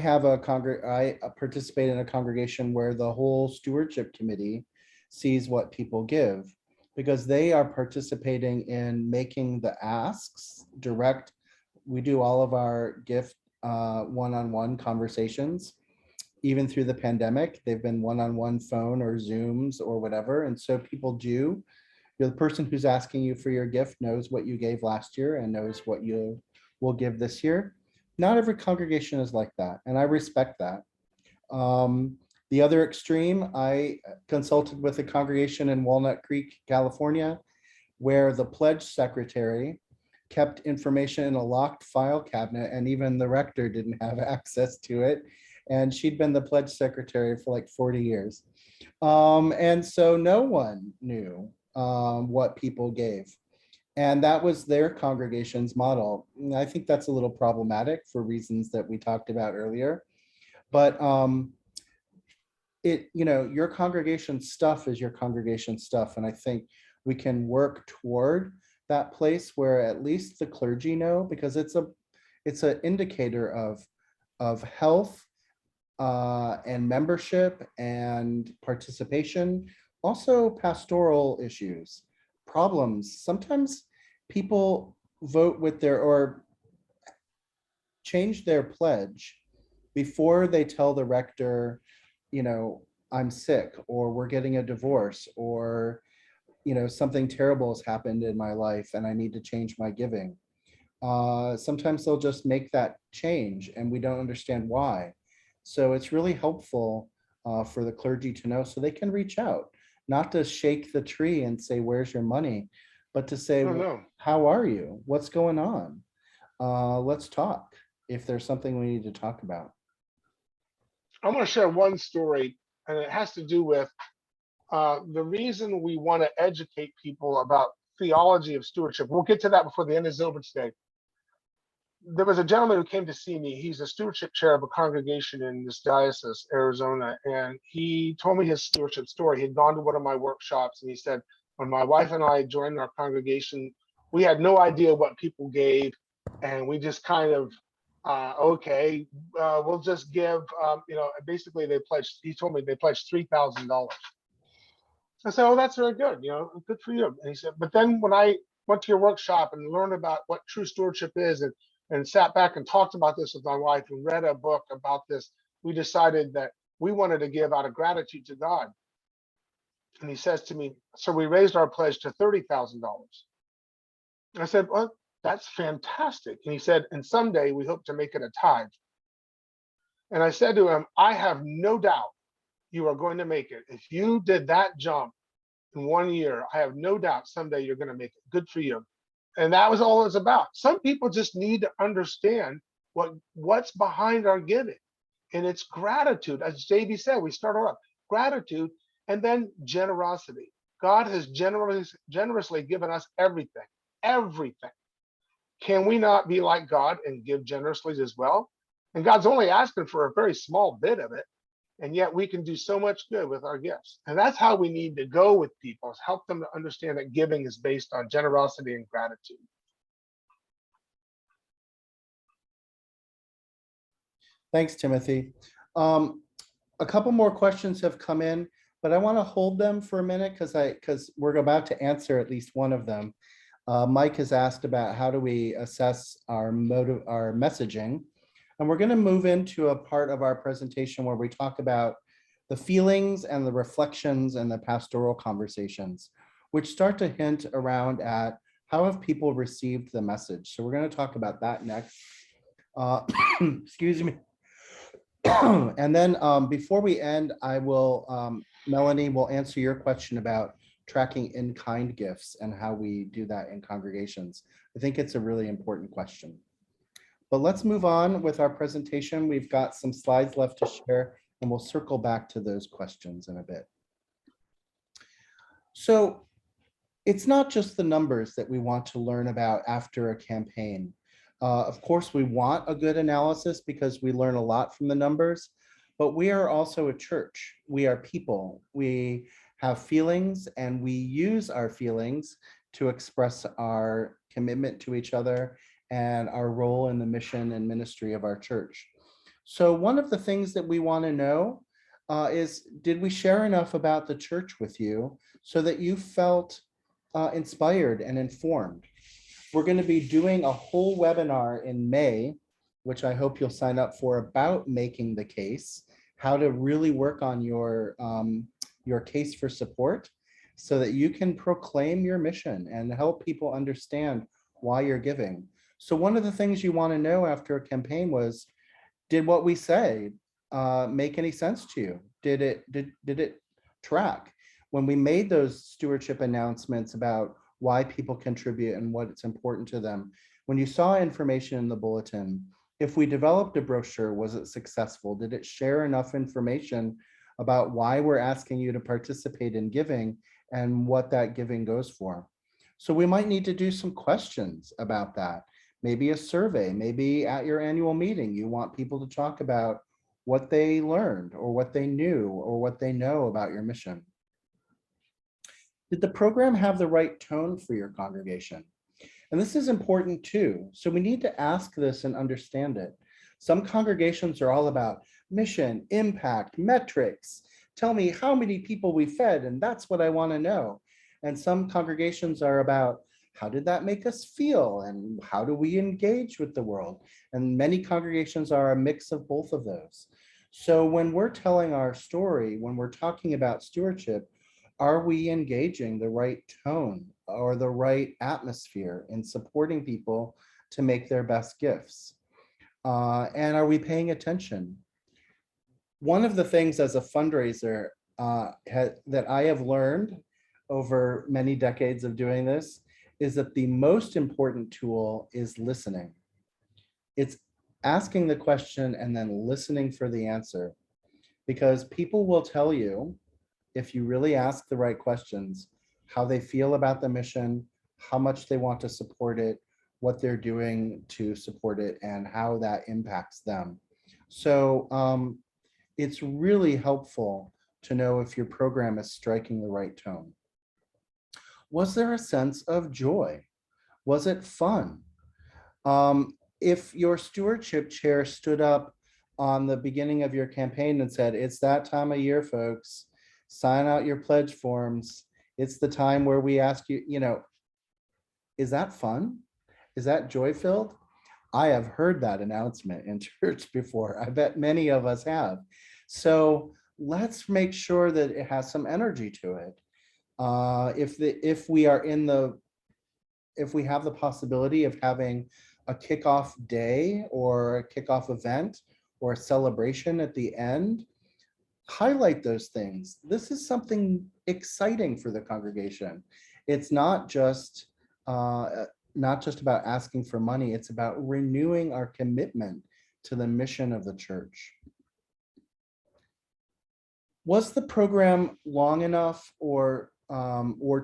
participate in a congregation where the whole stewardship committee sees what people give because they are participating in making the asks direct. We do all of our gift one-on-one conversations. Even through the pandemic, they've been one-on-one phone or Zooms or whatever. And so people do. The person who's asking you for your gift knows what you gave last year and knows what you will give this year. Not every congregation is like that, and I respect that. The other extreme, I consulted with a congregation in Walnut Creek, California, where the pledge secretary kept information in a locked file cabinet, and even the rector didn't have access to it. And she'd been the pledge secretary for like 40 years. And so no one knew what people gave. And that was their congregation's model. And I think that's a little problematic for reasons that we talked about earlier. But your congregation stuff is your congregation stuff. And I think we can work toward that place where at least the clergy know, because it's an indicator of health and membership and participation. Also pastoral issues, problems. Sometimes people vote with or change their pledge before they tell the rector, I'm sick, or we're getting a divorce, or, something terrible has happened in my life and I need to change my giving. Sometimes they'll just make that change and we don't understand why. So it's really helpful for the clergy to know so they can reach out. Not to shake the tree and say, where's your money? But to say, how are you? What's going on? Let's talk if there's something we need to talk about. I'm going to share one story, and it has to do with the reason we want to educate people about theology of stewardship. We'll get to that before the end of Zilbert today. There was a gentleman who came to see me. He's a stewardship chair of a congregation in this diocese, Arizona, and he told me his stewardship story. He'd gone to one of my workshops, and he said, when my wife and I joined our congregation, we had no idea what people gave, and we just kind of, okay, we'll just give, basically they pledged, he told me they pledged $3,000. I said, oh, that's very good, good for you. And he said, but then when I went to your workshop and learned about what true stewardship is, and sat back and talked about this with my wife and read a book about this, we decided that we wanted to give out of gratitude to God. And he says to me, so we raised our pledge to $30,000. I said, well, that's fantastic. And he said, and someday we hope to make it a tithe. And I said to him, I have no doubt you are going to make it. If you did that jump in 1 year, I have no doubt someday you're going to make it. Good for you. And that was all it's about. Some people just need to understand what's behind our giving. And it's gratitude. As JB said, we started off gratitude and then generosity. God has generously given us everything, everything. Can we not be like God and give generously as well? And God's only asking for a very small bit of it. And yet we can do so much good with our gifts. And that's how we need to go with people, is help them to understand that giving is based on generosity and gratitude. Thanks, Timothy. A couple more questions have come in, but I want to hold them for a minute because we're about to answer at least one of them. Mike has asked about how do we assess our messaging. And we're going to move into a part of our presentation where we talk about the feelings and the reflections and the pastoral conversations, which start to hint around at how have people received the message. So we're going to talk about that next. Excuse me. And then before we end, Melanie will answer your question about tracking in-kind gifts and how we do that in congregations. I think it's a really important question. But let's move on with our presentation. We've got some slides left to share, and we'll circle back to those questions in a bit. So it's not just the numbers that we want to learn about after a campaign. Of course, we want a good analysis because we learn a lot from the numbers, but we are also a church. We are people. We have feelings, and we use our feelings to express our commitment to each other and our role in the mission and ministry of our church. So one of the things that we want to know is, did we share enough about the church with you so that you felt inspired and informed? We're going to be doing a whole webinar in May, which I hope you'll sign up for, about making the case, how to really work on your case for support so that you can proclaim your mission and help people understand why you're giving. So one of the things you want to know after a campaign was, did what we say make any sense to you? Did it track? When we made those stewardship announcements about why people contribute and what's important to them, when you saw information in the bulletin, if we developed a brochure, was it successful? Did it share enough information about why we're asking you to participate in giving and what that giving goes for? So we might need to do some questions about that. Maybe a survey, maybe at your annual meeting, you want people to talk about what they learned or what they knew or what they know about your mission. Did the program have the right tone for your congregation? And this is important too. So we need to ask this and understand it. Some congregations are all about mission, impact, metrics. Tell me how many people we fed, and that's what I want to know. And some congregations are about, how did that make us feel? And how do we engage with the world? And many congregations are a mix of both of those. So when we're telling our story, when we're talking about stewardship, are we engaging the right tone or the right atmosphere in supporting people to make their best gifts? And are we paying attention? One of the things as a fundraiser that I have learned over many decades of doing this is that the most important tool is listening. It's asking the question and then listening for the answer. because people will tell you, if you really ask the right questions, how they feel about the mission, how much they want to support it, what they're doing to support it, and how that impacts them. So it's really helpful to know if your program is striking the right tone. Was there a sense of joy? Was it fun? If your stewardship chair stood up on the beginning of your campaign and said, it's that time of year, folks, sign out your pledge forms. It's the time where we ask you, is that fun? Is that joy-filled? I have heard that announcement in church before. I bet many of us have. So let's make sure that it has some energy to it. If we have the possibility of having a kickoff day or a kickoff event or a celebration at the end, highlight those things. This is something exciting for the congregation. It's not just about asking for money. It's about renewing our commitment to the mission of the church. Was the program long enough or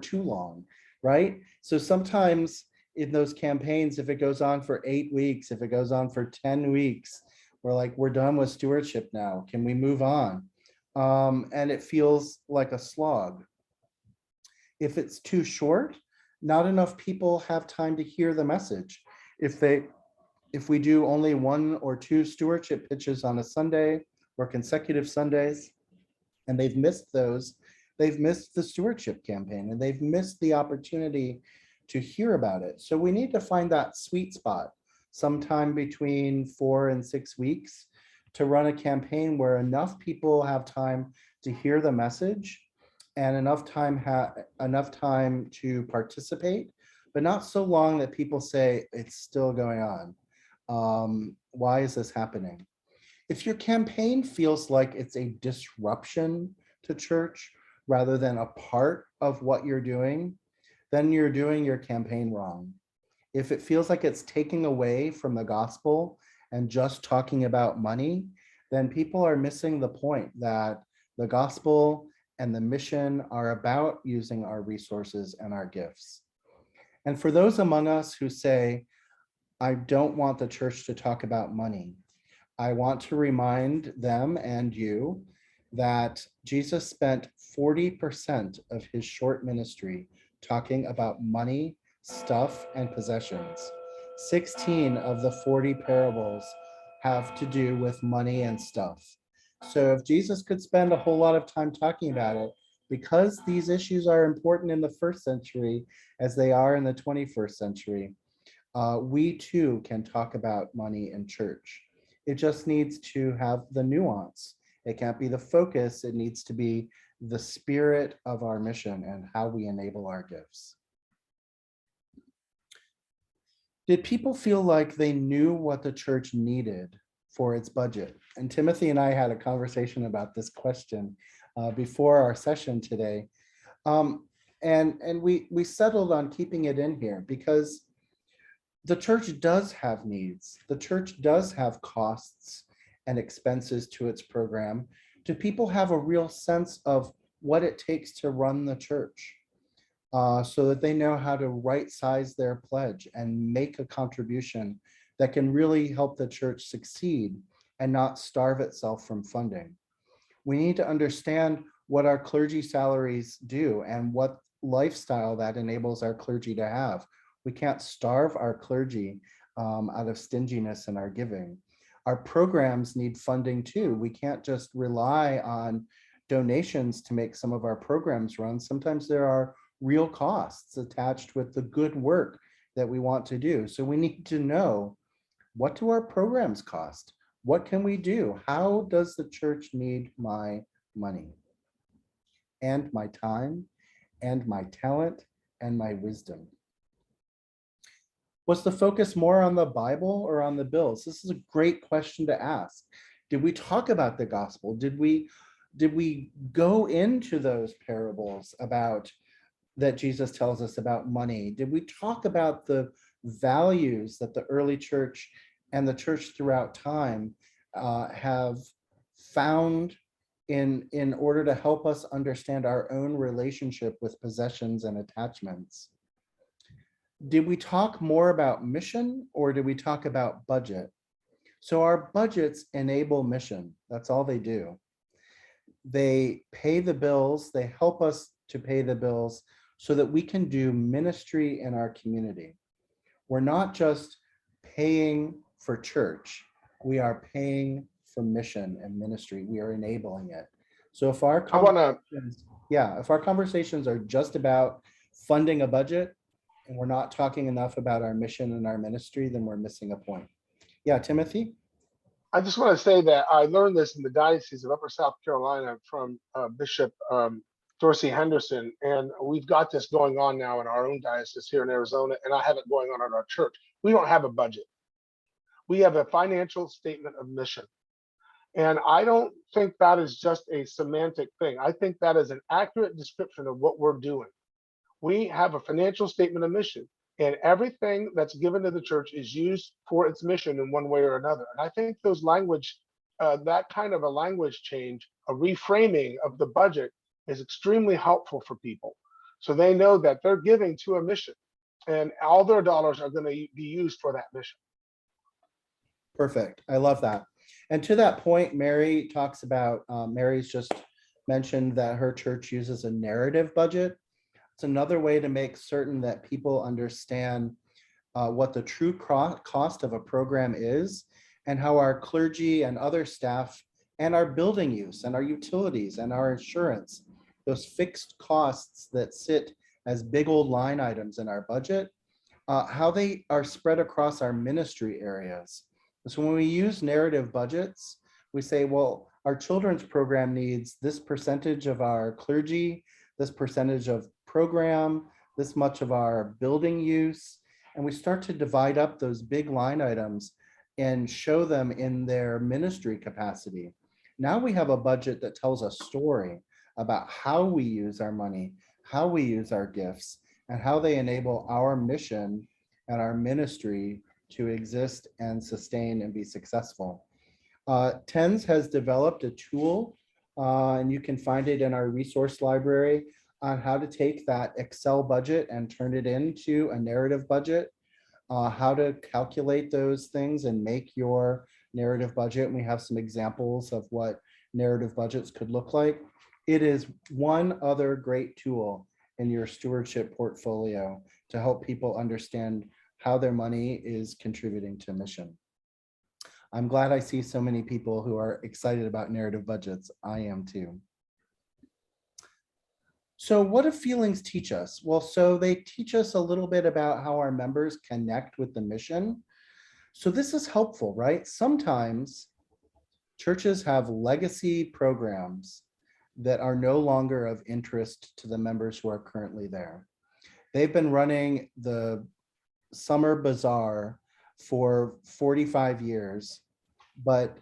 too long, right? So sometimes in those campaigns, if it goes on for 8 weeks, if it goes on for 10 weeks, we're like, we're done with stewardship now. Can we move on? And it feels like a slog. If it's too short, not enough people have time to hear the message. If we do only 1 or 2 stewardship pitches on a Sunday or consecutive Sundays, and they've missed those, they've missed the stewardship campaign and they've missed the opportunity to hear about it. So we need to find that sweet spot sometime between 4 and 6 weeks to run a campaign where enough people have time to hear the message and enough time to participate, but not so long that people say it's still going on. Why is this happening? If your campaign feels like it's a disruption to church rather than a part of what you're doing, then you're doing your campaign wrong. If it feels like it's taking away from the gospel and just talking about money, then people are missing the point that the gospel and the mission are about using our resources and our gifts. And for those among us who say, I don't want the church to talk about money, I want to remind them and you that Jesus spent 40% of his short ministry talking about money, stuff, and possessions. 16 of the 40 parables have to do with money and stuff. So if Jesus could spend a whole lot of time talking about it, because these issues are important in the 1st century as they are in the 21st century, we too can talk about money in church. It just needs to have the nuance. It can't be the focus. It needs to be the spirit of our mission and how we enable our gifts. Did people feel like they knew what the church needed for its budget? And Timothy and I had a conversation about this question before our session today. And we settled on keeping it in here because the church does have needs. The church does have costs and expenses to its program. Do people have a real sense of what it takes to run the church so that they know how to right size their pledge and make a contribution that can really help the church succeed and not starve itself from funding? We need to understand what our clergy salaries do and what lifestyle that enables our clergy to have. We can't starve our clergy out of stinginess in our giving. Our programs need funding too. We can't just rely on donations to make some of our programs run. Sometimes there are real costs attached with the good work that we want to do. So we need to know, what do our programs cost? What can we do? How does the church need my money and my time and my talent and my wisdom? Was the focus more on the Bible or on the bills? This is a great question to ask. Did we talk about the gospel? Did we go into those parables about that Jesus tells us about money? Did we talk about the values that the early church and the church throughout time have found in order to help us understand our own relationship with possessions and attachments. Did we talk more about mission or did we talk about budget? So our budgets enable mission. That's all they do. They pay the bills, they help us to pay the bills so that we can do ministry in our community. We're not just paying for church, we are paying for mission and ministry. We are enabling it. So if our I want to, conversations, yeah, if our conversations are just about funding a budget and we're not talking enough about our mission and our ministry, then we're missing a point. Yeah, Timothy? I just want to say that I learned this in the Diocese of Upper South Carolina from Bishop Dorsey Henderson, and we've got this going on now in our own diocese here in Arizona, and I have it going on at our church. We don't have a budget. We have a financial statement of mission. And I don't think that is just a semantic thing. I think that is an accurate description of what we're doing. We have a financial statement of mission, and everything that's given to the church is used for its mission in one way or another. And I think those language, that kind of a language change, a reframing of the budget is extremely helpful for people. So they know that they're giving to a mission and all their dollars are going to be used for that mission. Perfect. I love that. And to that point, Mary talks about, Mary's just mentioned that her church uses a narrative budget. It's another way to make certain that people understand what the true cost of a program is and how our clergy and other staff and our building use and our utilities and our insurance, those fixed costs that sit as big old line items in our budget, how they are spread across our ministry areas. So when we use narrative budgets, we say, well, our children's program needs this percentage of our clergy, this percentage of program, this much of our building use, and we start to divide up those big line items and show them in their ministry capacity. Now we have a budget that tells a story about how we use our money, how we use our gifts, and how they enable our mission and our ministry to exist and sustain and be successful. TENS has developed a tool, and you can find it in our resource library, on how to take that Excel budget and turn it into a narrative budget, how to calculate those things and make your narrative budget. And we have some examples of what narrative budgets could look like. It is one other great tool in your stewardship portfolio to help people understand how their money is contributing to mission. I'm glad I see so many people who are excited about narrative budgets. I am too. So what do feelings teach us? Well, so they teach us a little bit about how our members connect with the mission. So this is helpful, right? Sometimes churches have legacy programs that are no longer of interest to the members who are currently there. They've been running the summer bazaar for 45 years, but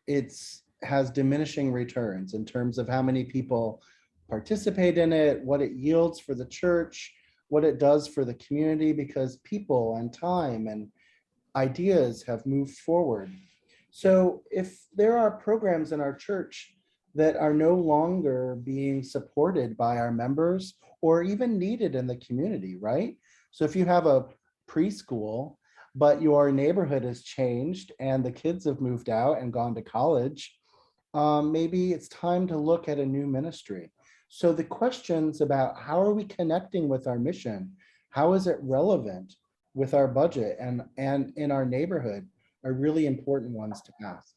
it's has diminishing returns in terms of how many people participate in it, what it yields for the church, what it does for the community, because people and time and ideas have moved forward. So if there are programs in our church that are no longer being supported by our members or even needed in the community, right? So if you have a preschool, but your neighborhood has changed and the kids have moved out and gone to college, maybe it's time to look at a new ministry. So the questions about how are we connecting with our mission? How is it relevant with our budget and in our neighborhood are really important ones to ask.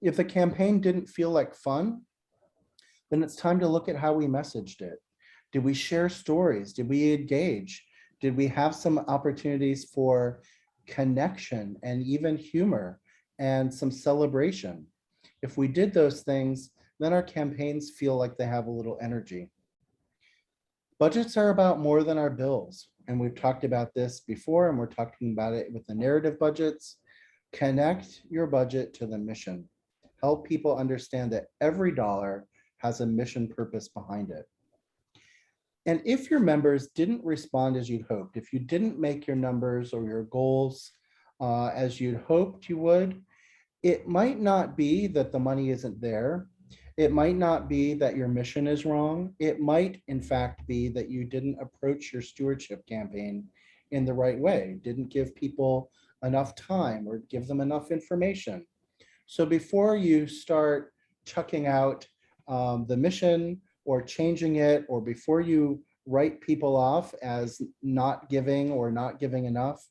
If the campaign didn't feel like fun, then it's time to look at how we messaged it. Did we share stories? Did we engage? Did we have some opportunities for connection and even humor and some celebration? If we did those things, then our campaigns feel like they have a little energy. Budgets are about more than our bills. And we've talked about this before, and we're talking about it with the narrative budgets. Connect your budget to the mission. Help people understand that every dollar has a mission purpose behind it. And if your members didn't respond as you'd hoped, if you didn't make your numbers or your goals as you'd hoped you would, It might not be that the money isn't there. It might not be that your mission is wrong. It might, in fact, be that you didn't approach your stewardship campaign in the right way, didn't give people enough time or give them enough information. So before you start chucking out the mission or changing it, or before you write people off as not giving or not giving enough,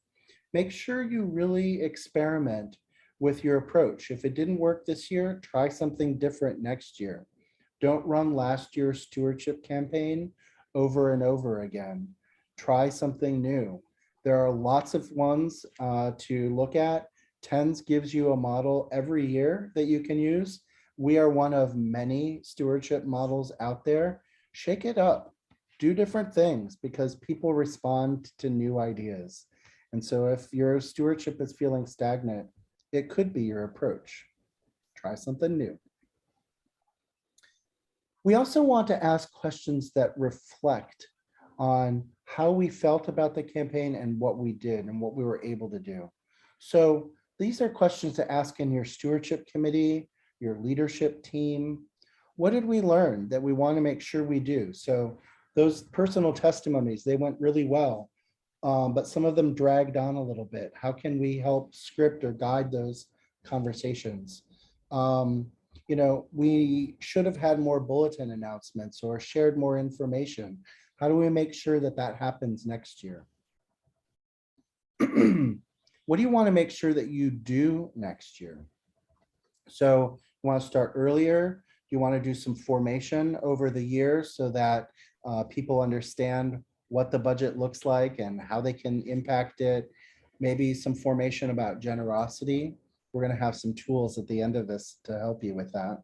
make sure you really experiment with your approach. If it didn't work this year, try something different next year. Don't run last year's stewardship campaign over and over again. Try something new. There are lots of ones to look at. TENS gives you a model every year that you can use. We are one of many stewardship models out there. Shake it up. Do different things because people respond to new ideas. And so if your stewardship is feeling stagnant, it could be your approach. Try something new. We also want to ask questions that reflect on how we felt about the campaign and what we did and what we were able to do. So these are questions to ask in your stewardship committee, your leadership team. What did we learn that we want to make sure we do? So those personal testimonies, they went really well, but some of them dragged on a little bit. How can we help script or guide those conversations? You know, we should have had more bulletin announcements or shared more information. How do we make sure that that happens next year? What do you want to make sure that you do next year? So you want to start earlier? You want to do some formation over the year so that people understand what the budget looks like and how they can impact it. Maybe some formation about generosity. We're going to have some tools at the end of this to help you with that.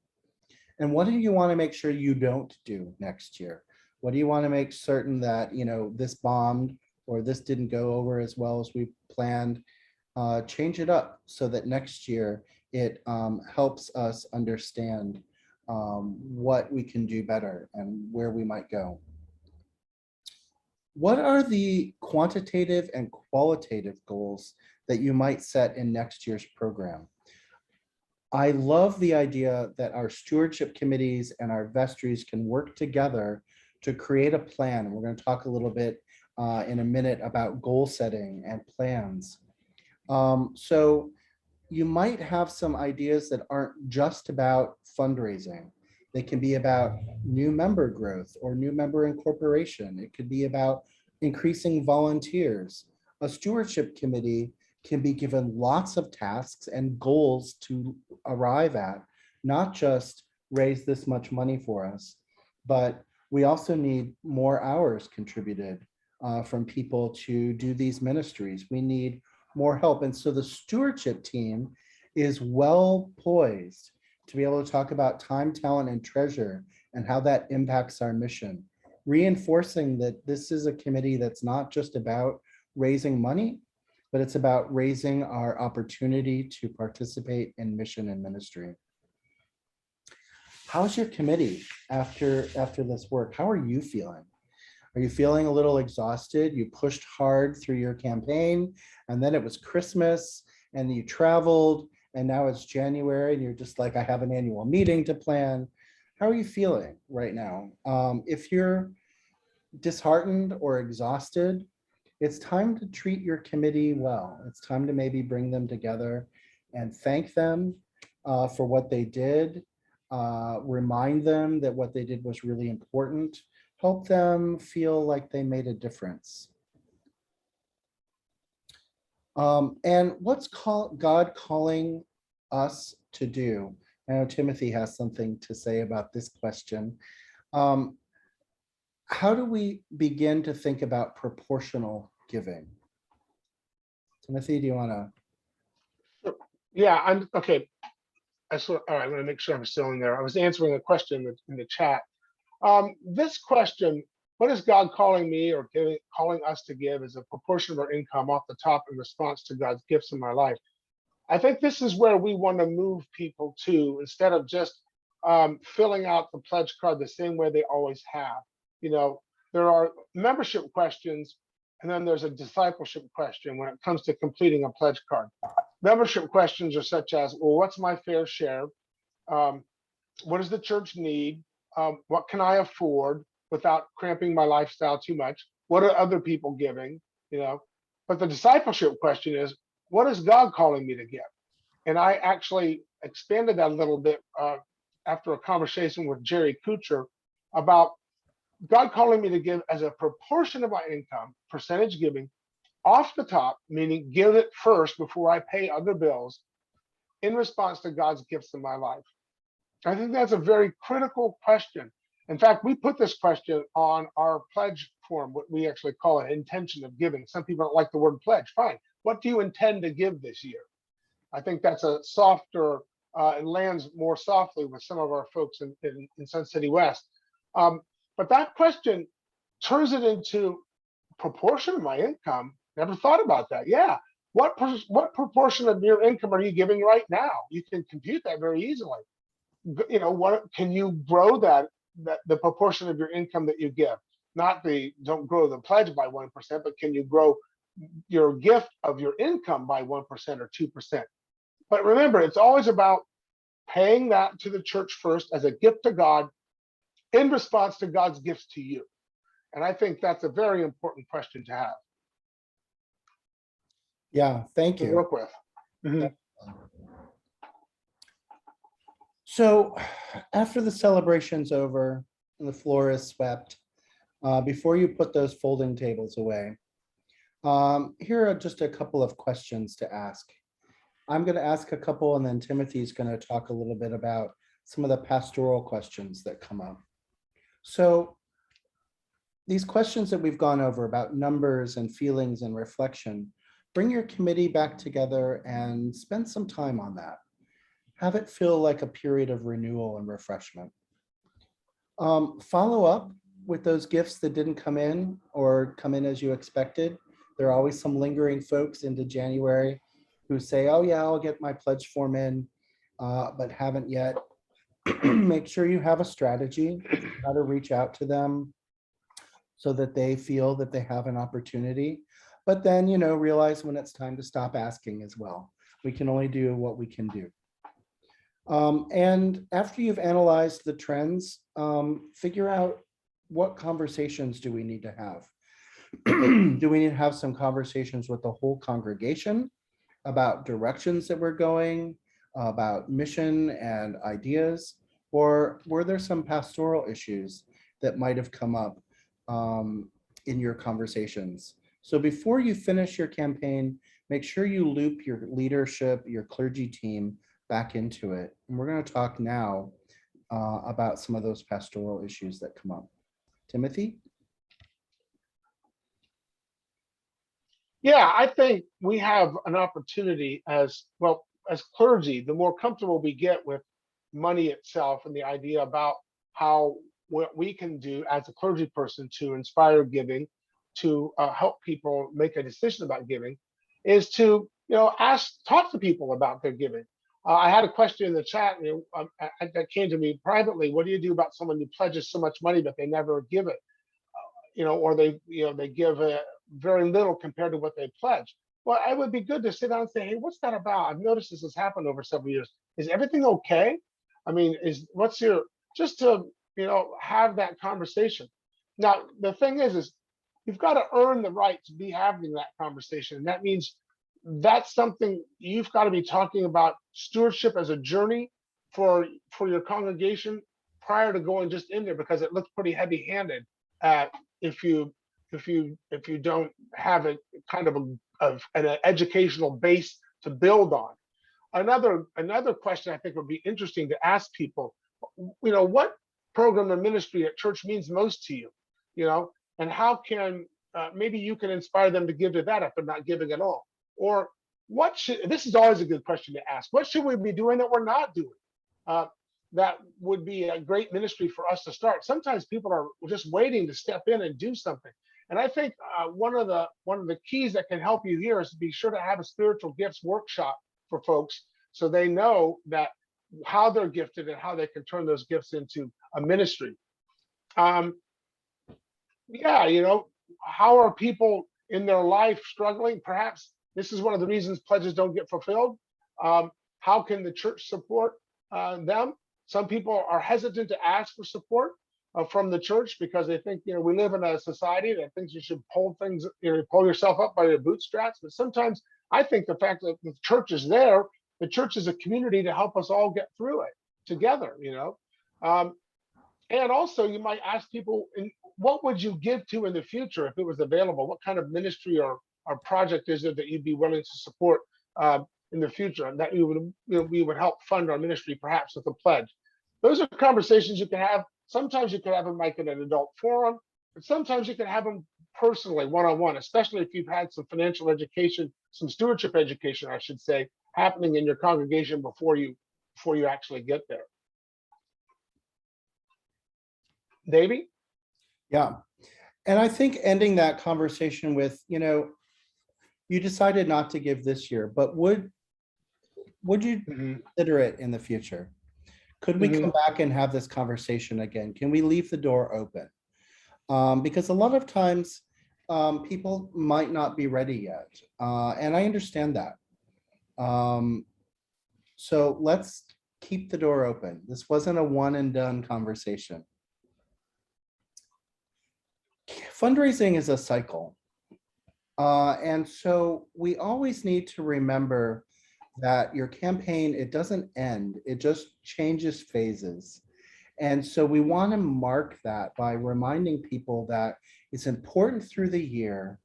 And what do you want to make sure you don't do next year? What do you want to make certain that, you know, this bombed or this didn't go over as well as we planned? Change it up so that next year it helps us understand what we can do better and where we might go. What are the quantitative and qualitative goals that you might set in next year's program? I love the idea that our stewardship committees and our vestries can work together to create a plan. We're going to talk a little bit in a minute about goal setting and plans. So you might have some ideas that aren't just about fundraising. They can be about new member growth or new member incorporation. It could be about increasing volunteers. A stewardship committee can be given lots of tasks and goals to arrive at, not just raise this much money for us, but we also need more hours contributed from people to do these ministries. We need more help. And so the stewardship team is well poised to be able to talk about time, talent, and treasure and how that impacts our mission, reinforcing that this is a committee that's not just about raising money, but it's about raising our opportunity to participate in mission and ministry. How's your committee after this work? How are you feeling? Are you feeling a little exhausted? You pushed hard through your campaign, and then it was Christmas, and you traveled, and now it's January, and you're just like, I have an annual meeting to plan. How are you feeling right now? If you're disheartened or exhausted, it's time to treat your committee well. It's time to maybe bring them together and thank them for what they did. Remind them that what they did was really important. Help them feel like they made a difference. And what's God calling us to do? I know Timothy has something to say about this question. How do we begin to think about proportional giving? Timothy, do you want to? Yeah, I'm okay. All right, I'm going to make sure I'm still in there. I was answering a question in the chat. This question, what is God calling me or calling us to give as a proportion of our income off the top in response to God's gifts in my life? I think this is where we want to move people to, instead of just filling out the pledge card the same way they always have. You know, there are membership questions, and then there's a discipleship question when it comes to completing a pledge card. membership questions are such as, well, what's my fair share? What does the church need? What can I afford without cramping my lifestyle too much? What are other people giving? But the discipleship question is, what is God calling me to give? And I actually expanded that a little bit after a conversation with Jerry Kuchar about God calling me to give as a proportion of my income, percentage giving, off the top, meaning give it first before I pay other bills, in response to God's gifts in my life. I think that's a very critical question. In fact, we put this question on our pledge form, what we actually call an intention of giving. Some people don't like the word pledge. Fine. What do you intend to give this year? I think that's a softer, it lands more softly with some of our folks in Sun City West. But that question turns it into proportion of my income. Never thought about that. Yeah. What proportion of your income are you giving right now? You can compute that very easily. What can you grow that the proportion of your income that you give? Don't grow the pledge by 1%, but can you grow your gift of your income by 1% or 2%? But remember, it's always about paying that to the church first as a gift to God in response to God's gifts to you. And I think that's a very important question to have. Yeah, thank To you. work with. Mm-hmm. So after the celebration's over and the floor is swept, before you put those folding tables away, here are just a couple of questions to ask. I'm going to ask a couple, and then Timothy's going to talk a little bit about some of the pastoral questions that come up. So these questions that we've gone over about numbers and feelings and reflection, bring your committee back together and spend some time on that. Have it feel like a period of renewal and refreshment. Follow up with those gifts that didn't come in or come in as you expected. There are always some lingering folks into January who say, oh yeah, I'll get my pledge form in, but haven't yet. Make sure you have a strategy how to reach out to them so that they feel that they have an opportunity. But then, realize when it's time to stop asking as well. We can only do what we can do. And after you've analyzed the trends, figure out what conversations do we need to have. Do we need to have some conversations with the whole congregation about directions that we're going, about mission and ideas, or were there some pastoral issues that might have come up in your conversations? So before you finish your campaign, make sure you loop your leadership, your clergy team back into it. And we're going to talk now about some of those pastoral issues that come up. Timothy? Yeah, I think we have an opportunity as clergy, the more comfortable we get with money itself and the idea about what we can do as a clergy person to inspire giving, to help people make a decision about giving, is to talk to people about their giving. I had a question in the chat that came to me privately. What do you do about someone who pledges so much money but they never give it? Or they give very little compared to what they pledge. Well, it would be good to sit down and say, hey, what's that about? I've noticed this has happened over several years. Is everything okay? I mean, just to have that conversation. Now, the thing is you've got to earn the right to be having that conversation. And that means that's something you've got to be talking about stewardship as a journey for your congregation prior to going just in there, because it looks pretty heavy-handed if you don't have a kind of an educational base to build on. Another question I think would be interesting to ask people, what program or ministry at church means most to you, and how can maybe you can inspire them to give to that if they're not giving at all. Or this is always a good question to ask. What should we be doing that we're not doing? That would be a great ministry for us to start. Sometimes people are just waiting to step in and do something. And I think one of the keys that can help you here is to be sure to have a spiritual gifts workshop for folks so they know that how they're gifted and how they can turn those gifts into a ministry. How are people in their life struggling? Perhaps this is one of the reasons pledges don't get fulfilled. How can the church support them? Some people are hesitant to ask for support from the church because they think, we live in a society that thinks you should pull things, pull yourself up by your bootstraps. But sometimes I think the fact that the church is there, the church is a community to help us all get through it together, and also you might ask people, what would you give to in the future if it was available? What kind of ministry or project is it that you'd be willing to support in the future, and that we would help fund our ministry perhaps with a pledge? Those are conversations you can have. Sometimes you can have them like in an adult forum, but sometimes you can have them personally, one-on-one, especially if you've had some financial education, some stewardship education, I should say, happening in your congregation before you actually get there. Davey? Yeah. And I think ending that conversation with, you decided not to give this year, but would you consider it in the future? Could we come back and have this conversation again? Can we leave the door open? Because a lot of times people might not be ready yet. And I understand that. So let's keep the door open. This wasn't a one and done conversation. Fundraising is a cycle. And so we always need to remember that your campaign, it doesn't end, it just changes phases. And so we want to mark that by reminding people that it's important through the year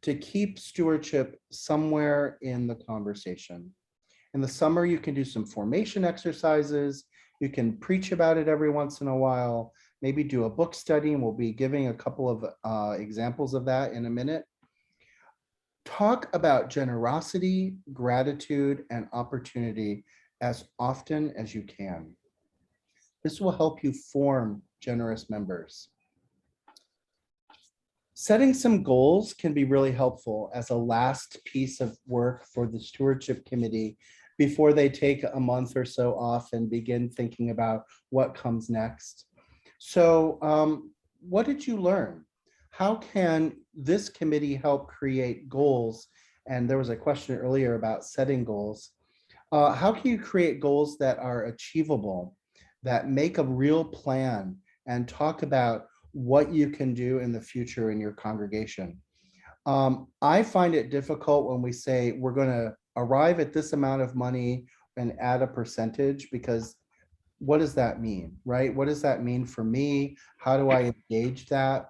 to keep stewardship somewhere in the conversation. In the summer, you can do some formation exercises. You can preach about it every once in a while, maybe do a book study, and we'll be giving a couple of examples of that in a minute. Talk about generosity, gratitude, and opportunity as often as you can. This will help you form generous members. Setting some goals can be really helpful as a last piece of work for the stewardship committee before they take a month or so off and begin thinking about what comes next. So what did you learn? How can this committee help create goals? And there was a question earlier about setting goals. How can you create goals that are achievable, that make a real plan and talk about what you can do in the future in your congregation? I find it difficult when we say we're going to arrive at this amount of money and add a percentage, because what does that mean, right? What does that mean for me? How do I engage that?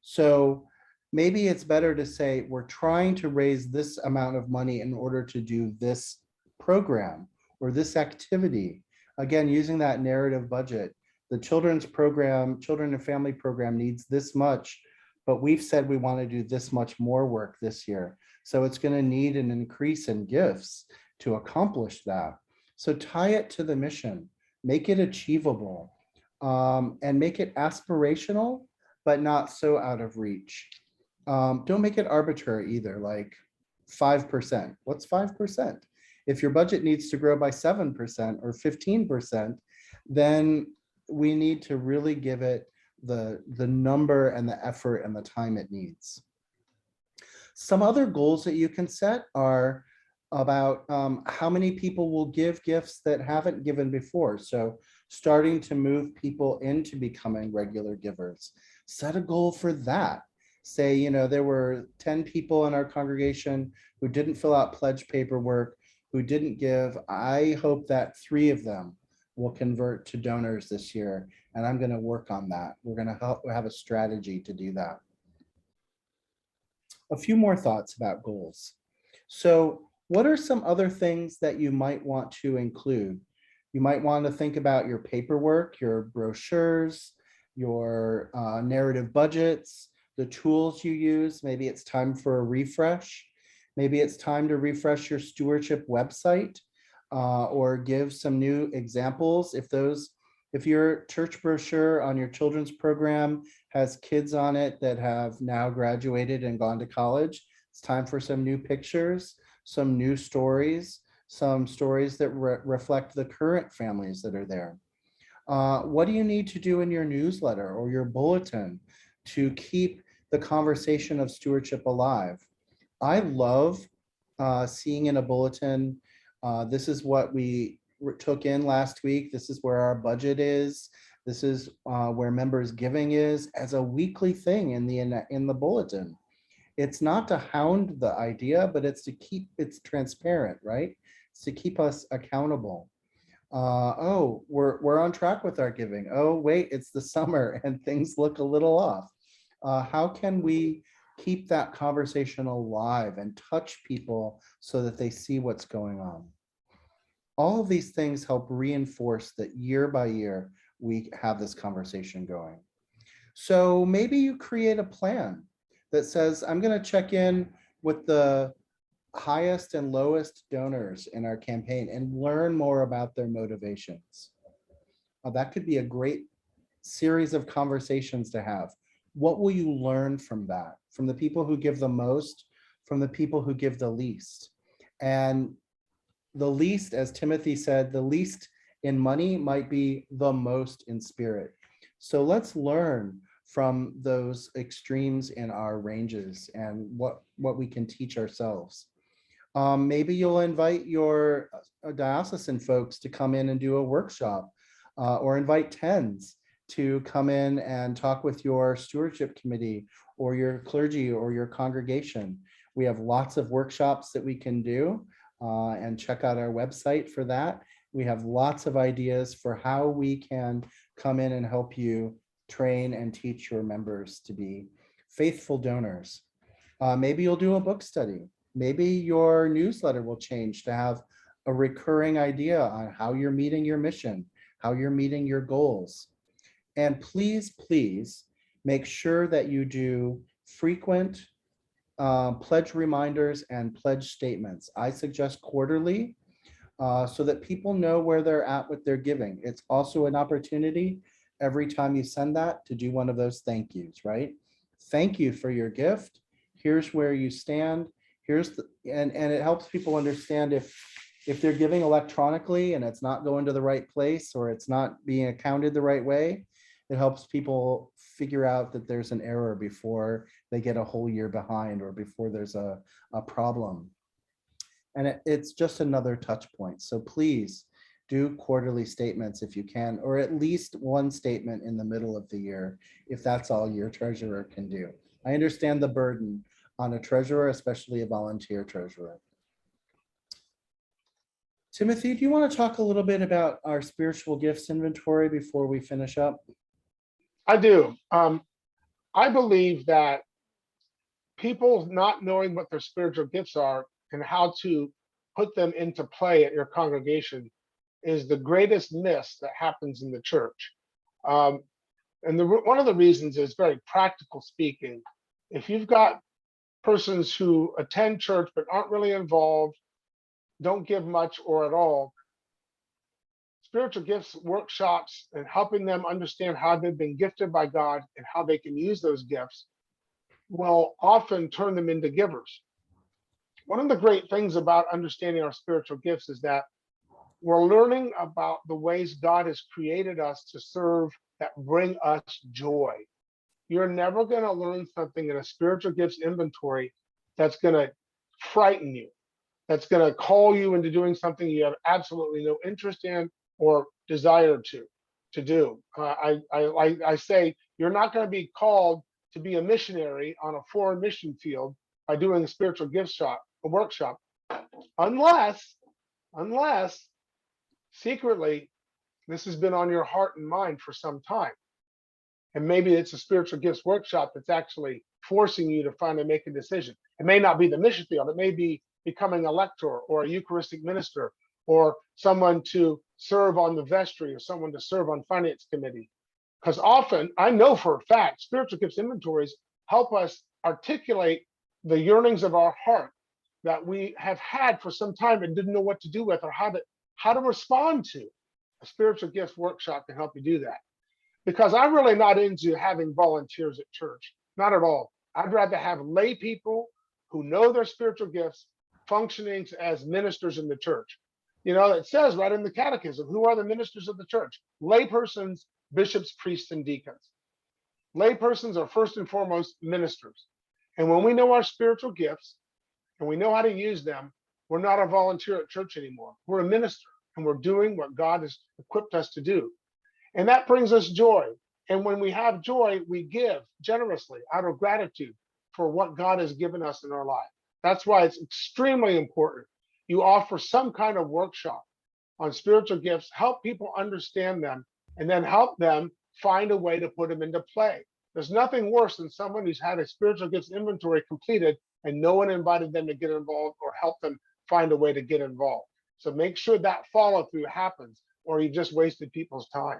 So maybe it's better to say we're trying to raise this amount of money in order to do this program or this activity. Again, using that narrative budget. The children's program, children and family program needs this much, but we've said we want to do this much more work this year. So it's going to need an increase in gifts to accomplish that. So tie it to the mission, make it achievable, and make it aspirational, but not so out of reach. Don't make it arbitrary either, like 5%. What's 5%? If your budget needs to grow by 7% or 15%, then we need to really give it the number and the effort and the time it needs. Some other goals that you can set are about how many people will give gifts that haven't given before. So starting to move people into becoming regular givers. Set a goal for that. Say, there were 10 people in our congregation who didn't fill out pledge paperwork, who didn't give. I hope that 3 of them will convert to donors this year, and I'm going to work on that. We're going to have a strategy to do that. A few more thoughts about goals. So what are some other things that you might want to include? You might want to think about your paperwork, your brochures, your narrative budgets, the tools you use. Maybe it's time for a refresh. Maybe it's time to refresh your stewardship website or give some new examples. If your church brochure on your children's program has kids on it that have now graduated and gone to college, it's time for some new pictures, some new stories, some stories that reflect the current families that are there. What do you need to do in your newsletter or your bulletin to keep the conversation of stewardship alive? I love seeing in a bulletin, this is what we took in last week. This is where our budget is. This is where members' giving is, as a weekly thing in the bulletin. It's not to hound the idea, but it's to keep it's transparent, right? It's to keep us accountable. Oh, we're on track with our giving. Oh, wait, it's the summer and things look a little off. How can we keep that conversation alive and touch people so that they see what's going on? All of these things help reinforce that year by year, we have this conversation going. So maybe you create a plan that says, I'm going to check in with the highest and lowest donors in our campaign and learn more about their motivations. That could be a great series of conversations to have. What will you learn from that? From the people who give the most, from the people who give the least. And the least, as Timothy said, the least in money might be the most in spirit. So let's learn from those extremes in our ranges and what we can teach ourselves. Maybe you'll invite your diocesan folks to come in and do a workshop, or invite TENS to come in and talk with your stewardship committee or your clergy or your congregation. We have lots of workshops that we can do, and check out our website for that. We have lots of ideas for how we can come in and help you train and teach your members to be faithful donors. Maybe you'll do a book study. Maybe your newsletter will change to have a recurring idea on how you're meeting your mission, how you're meeting your goals. And please, please make sure that you do frequent pledge reminders and pledge statements. I suggest quarterly, so that people know where they're at with their giving. It's also an opportunity every time you send that to do one of those thank yous, right? Thank you for your gift. Here's where you stand. Here's the, and it helps people understand if they're giving electronically and it's not going to the right place or it's not being accounted the right way. It helps people figure out that there's an error before they get a whole year behind or before there's a problem. And it's just another touch point. So please do quarterly statements if you can, or at least one statement in the middle of the year, if that's all your treasurer can do. I understand the burden on a treasurer, especially a volunteer treasurer. Timothy, do you want to talk a little bit about our spiritual gifts inventory before we finish up? I do. I believe that people not knowing what their spiritual gifts are and how to put them into play at your congregation is the greatest miss that happens in the church. And one of the reasons is, very practical speaking, if you've got persons who attend church but aren't really involved, don't give much or at all, spiritual gifts workshops and helping them understand how they've been gifted by God and how they can use those gifts will often turn them into givers. One of the great things about understanding our spiritual gifts is that we're learning about the ways God has created us to serve that bring us joy. You're never going to learn something in a spiritual gifts inventory that's going to frighten you, that's going to call you into doing something you have absolutely no interest in or desire to do. I say you're not going to be called to be a missionary on a foreign mission field by doing a spiritual gifts workshop, unless secretly this has been on your heart and mind for some time. And maybe it's a spiritual gifts workshop that's actually forcing you to finally make a decision. It may not be the mission field. It may be becoming a lector or a Eucharistic minister or someone to serve on the vestry or someone to serve on finance committee. Because often, I know for a fact, spiritual gifts inventories help us articulate the yearnings of our heart that we have had for some time and didn't know what to do with or how to respond to. A spiritual gifts workshop can help you do that. Because I'm really not into having volunteers at church, not at all. I'd rather have lay people who know their spiritual gifts functioning as ministers in the church. You know, it says right in the catechism, who are the ministers of the church? Lay persons, bishops, priests, and deacons. Lay persons are first and foremost ministers. And when we know our spiritual gifts and we know how to use them, we're not a volunteer at church anymore. We're a minister, and we're doing what God has equipped us to do. And that brings us joy. And when we have joy, we give generously out of gratitude for what God has given us in our life. That's why it's extremely important. You offer some kind of workshop on spiritual gifts, help people understand them, and then help them find a way to put them into play. There's nothing worse than someone who's had a spiritual gifts inventory completed and no one invited them to get involved or help them find a way to get involved. So make sure that follow through happens, or you just wasted people's time.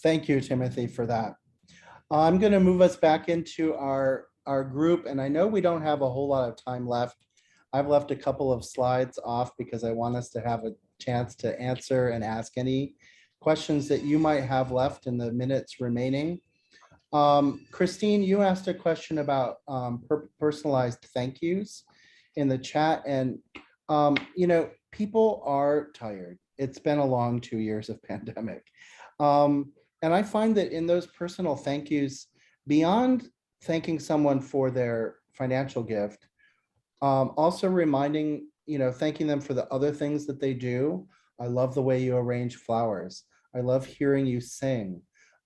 Thank you, Timothy, for that. I'm going to move us back into our group, and I know we don't have a whole lot of time left. I've left a couple of slides off because I want us to have a chance to answer and ask any questions that you might have left in the minutes remaining. Christine, you asked a question about personalized thank yous in the chat, and you know, people are tired. It's been a long 2 years of pandemic. And I find that in those personal thank yous, beyond thanking someone for their financial gift, also reminding, you know, thanking them for the other things that they do. I love the way you arrange flowers. I love hearing you sing.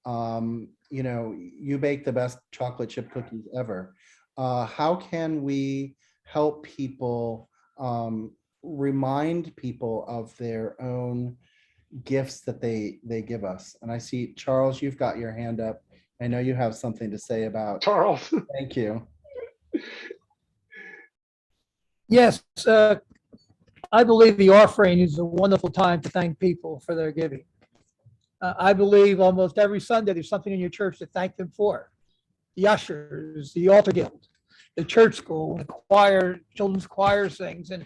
You know, you bake the best chocolate chip cookies ever. How can we help people, remind people of their own gifts that they give us? And I see, Charles, you've got your hand up. I know you have something to say about. Charles. Thank you. Yes, I believe the offering is a wonderful time to thank people for their giving. I believe almost every Sunday there's something in your church to thank them for. The ushers, the altar guild, the church school, the choir, children's choir sings, and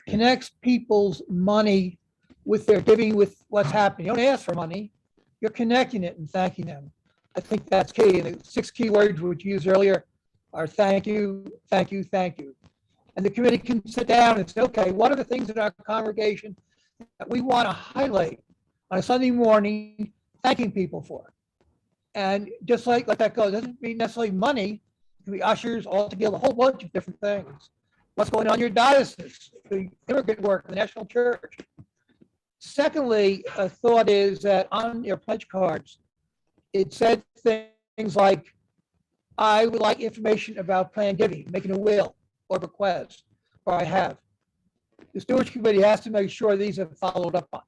connects people's money with their giving, with what's happening. You don't ask for money, you're connecting it and thanking them. I think that's key. And the 6 key words which you used earlier are thank you, thank you, thank you. And the committee can sit down and say, okay, what are the things in our congregation that we want to highlight on a Sunday morning, thanking people for? And just like that goes, doesn't mean necessarily money. It can be ushers, all together, a whole bunch of different things. What's going on in your diocese, the immigrant work, the national church. Secondly, a thought is that on your pledge cards, it said things like, I would like information about planned giving, making a will or request, or I have. The Stewardship Committee has to make sure these are followed up on,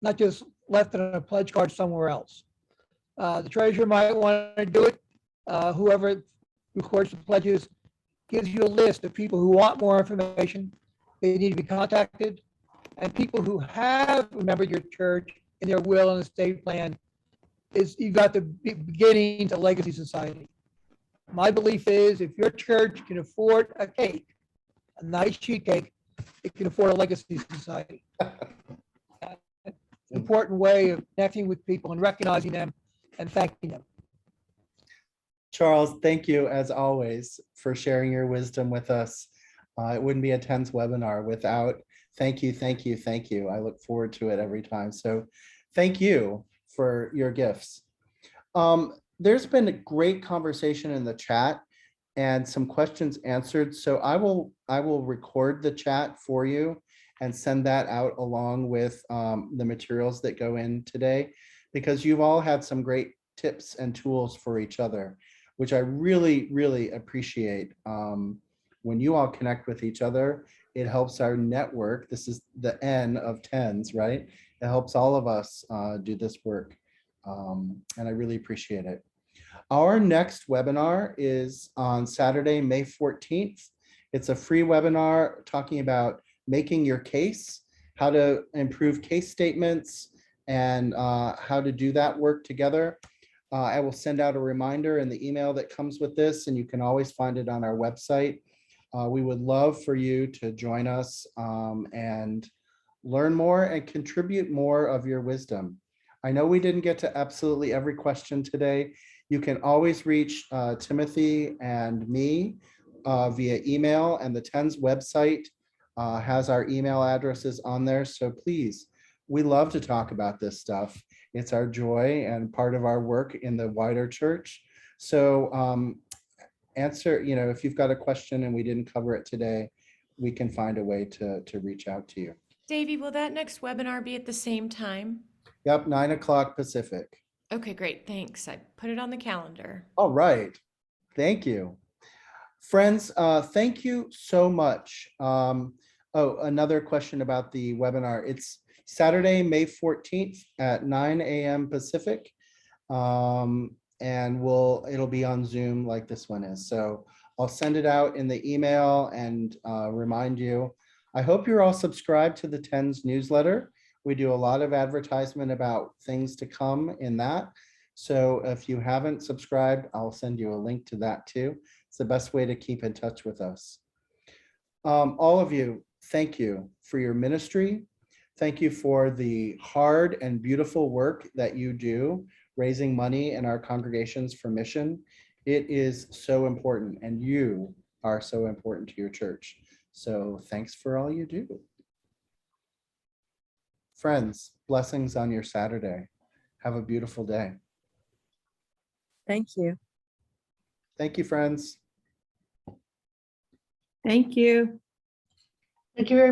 not just left on a pledge card somewhere else. The treasurer might want to do it. Whoever records the pledges gives you a list of people who want more information. They need to be contacted. And people who have remembered your church in their will and estate plan, you've got the beginning to Legacy Society. My belief is if your church can afford a cake, a nice sheet cake, it can afford a Legacy Society. It's an important way of connecting with people and recognizing them and thanking them. Charles, thank you as always for sharing your wisdom with us. It wouldn't be a TENS webinar without thank you, thank you, thank you. I look forward to it every time. So thank you for your gifts. There's been a great conversation in the chat and some questions answered. So I will record the chat for you and send that out along with the materials that go in today, because you've all had some great tips and tools for each other, which I really, really appreciate. When you all connect with each other, it helps our network. This is the N of TENS, right? It helps all of us do this work. And I really appreciate it. Our next webinar is on Saturday, May 14th. It's a free webinar talking about making your case, how to improve case statements, and how to do that work together. I will send out a reminder in the email that comes with this, and you can always find it on our website. We would love for you to join us and learn more and contribute more of your wisdom. I know we didn't get to absolutely every question today. You can always reach Timothy and me via email, and the TENS website has our email addresses on there. So please, we love to talk about this stuff. It's our joy and part of our work in the wider church. So answer, if you've got a question and we didn't cover it today, we can find a way to reach out to you. Davey, will that next webinar be at the same time? Yep, 9 o'clock Pacific. Okay, great. Thanks. I put it on the calendar. All right. Thank you. Friends, thank you so much. Another question about the webinar. It's Saturday, May 14th at 9 a.m. Pacific. And it'll be on Zoom like this one is. So I'll send it out in the email and remind you. I hope you're all subscribed to the TENS newsletter. We do a lot of advertisement about things to come in that. So if you haven't subscribed, I'll send you a link to that too. It's the best way to keep in touch with us. All of you, thank you for your ministry. Thank you for the hard and beautiful work that you do, raising money in our congregations for mission. It is so important, and you are so important to your church. So thanks for all you do. Friends, blessings on your Saturday. Have a beautiful day. Thank you. Thank you, friends. Thank you. Thank you very much.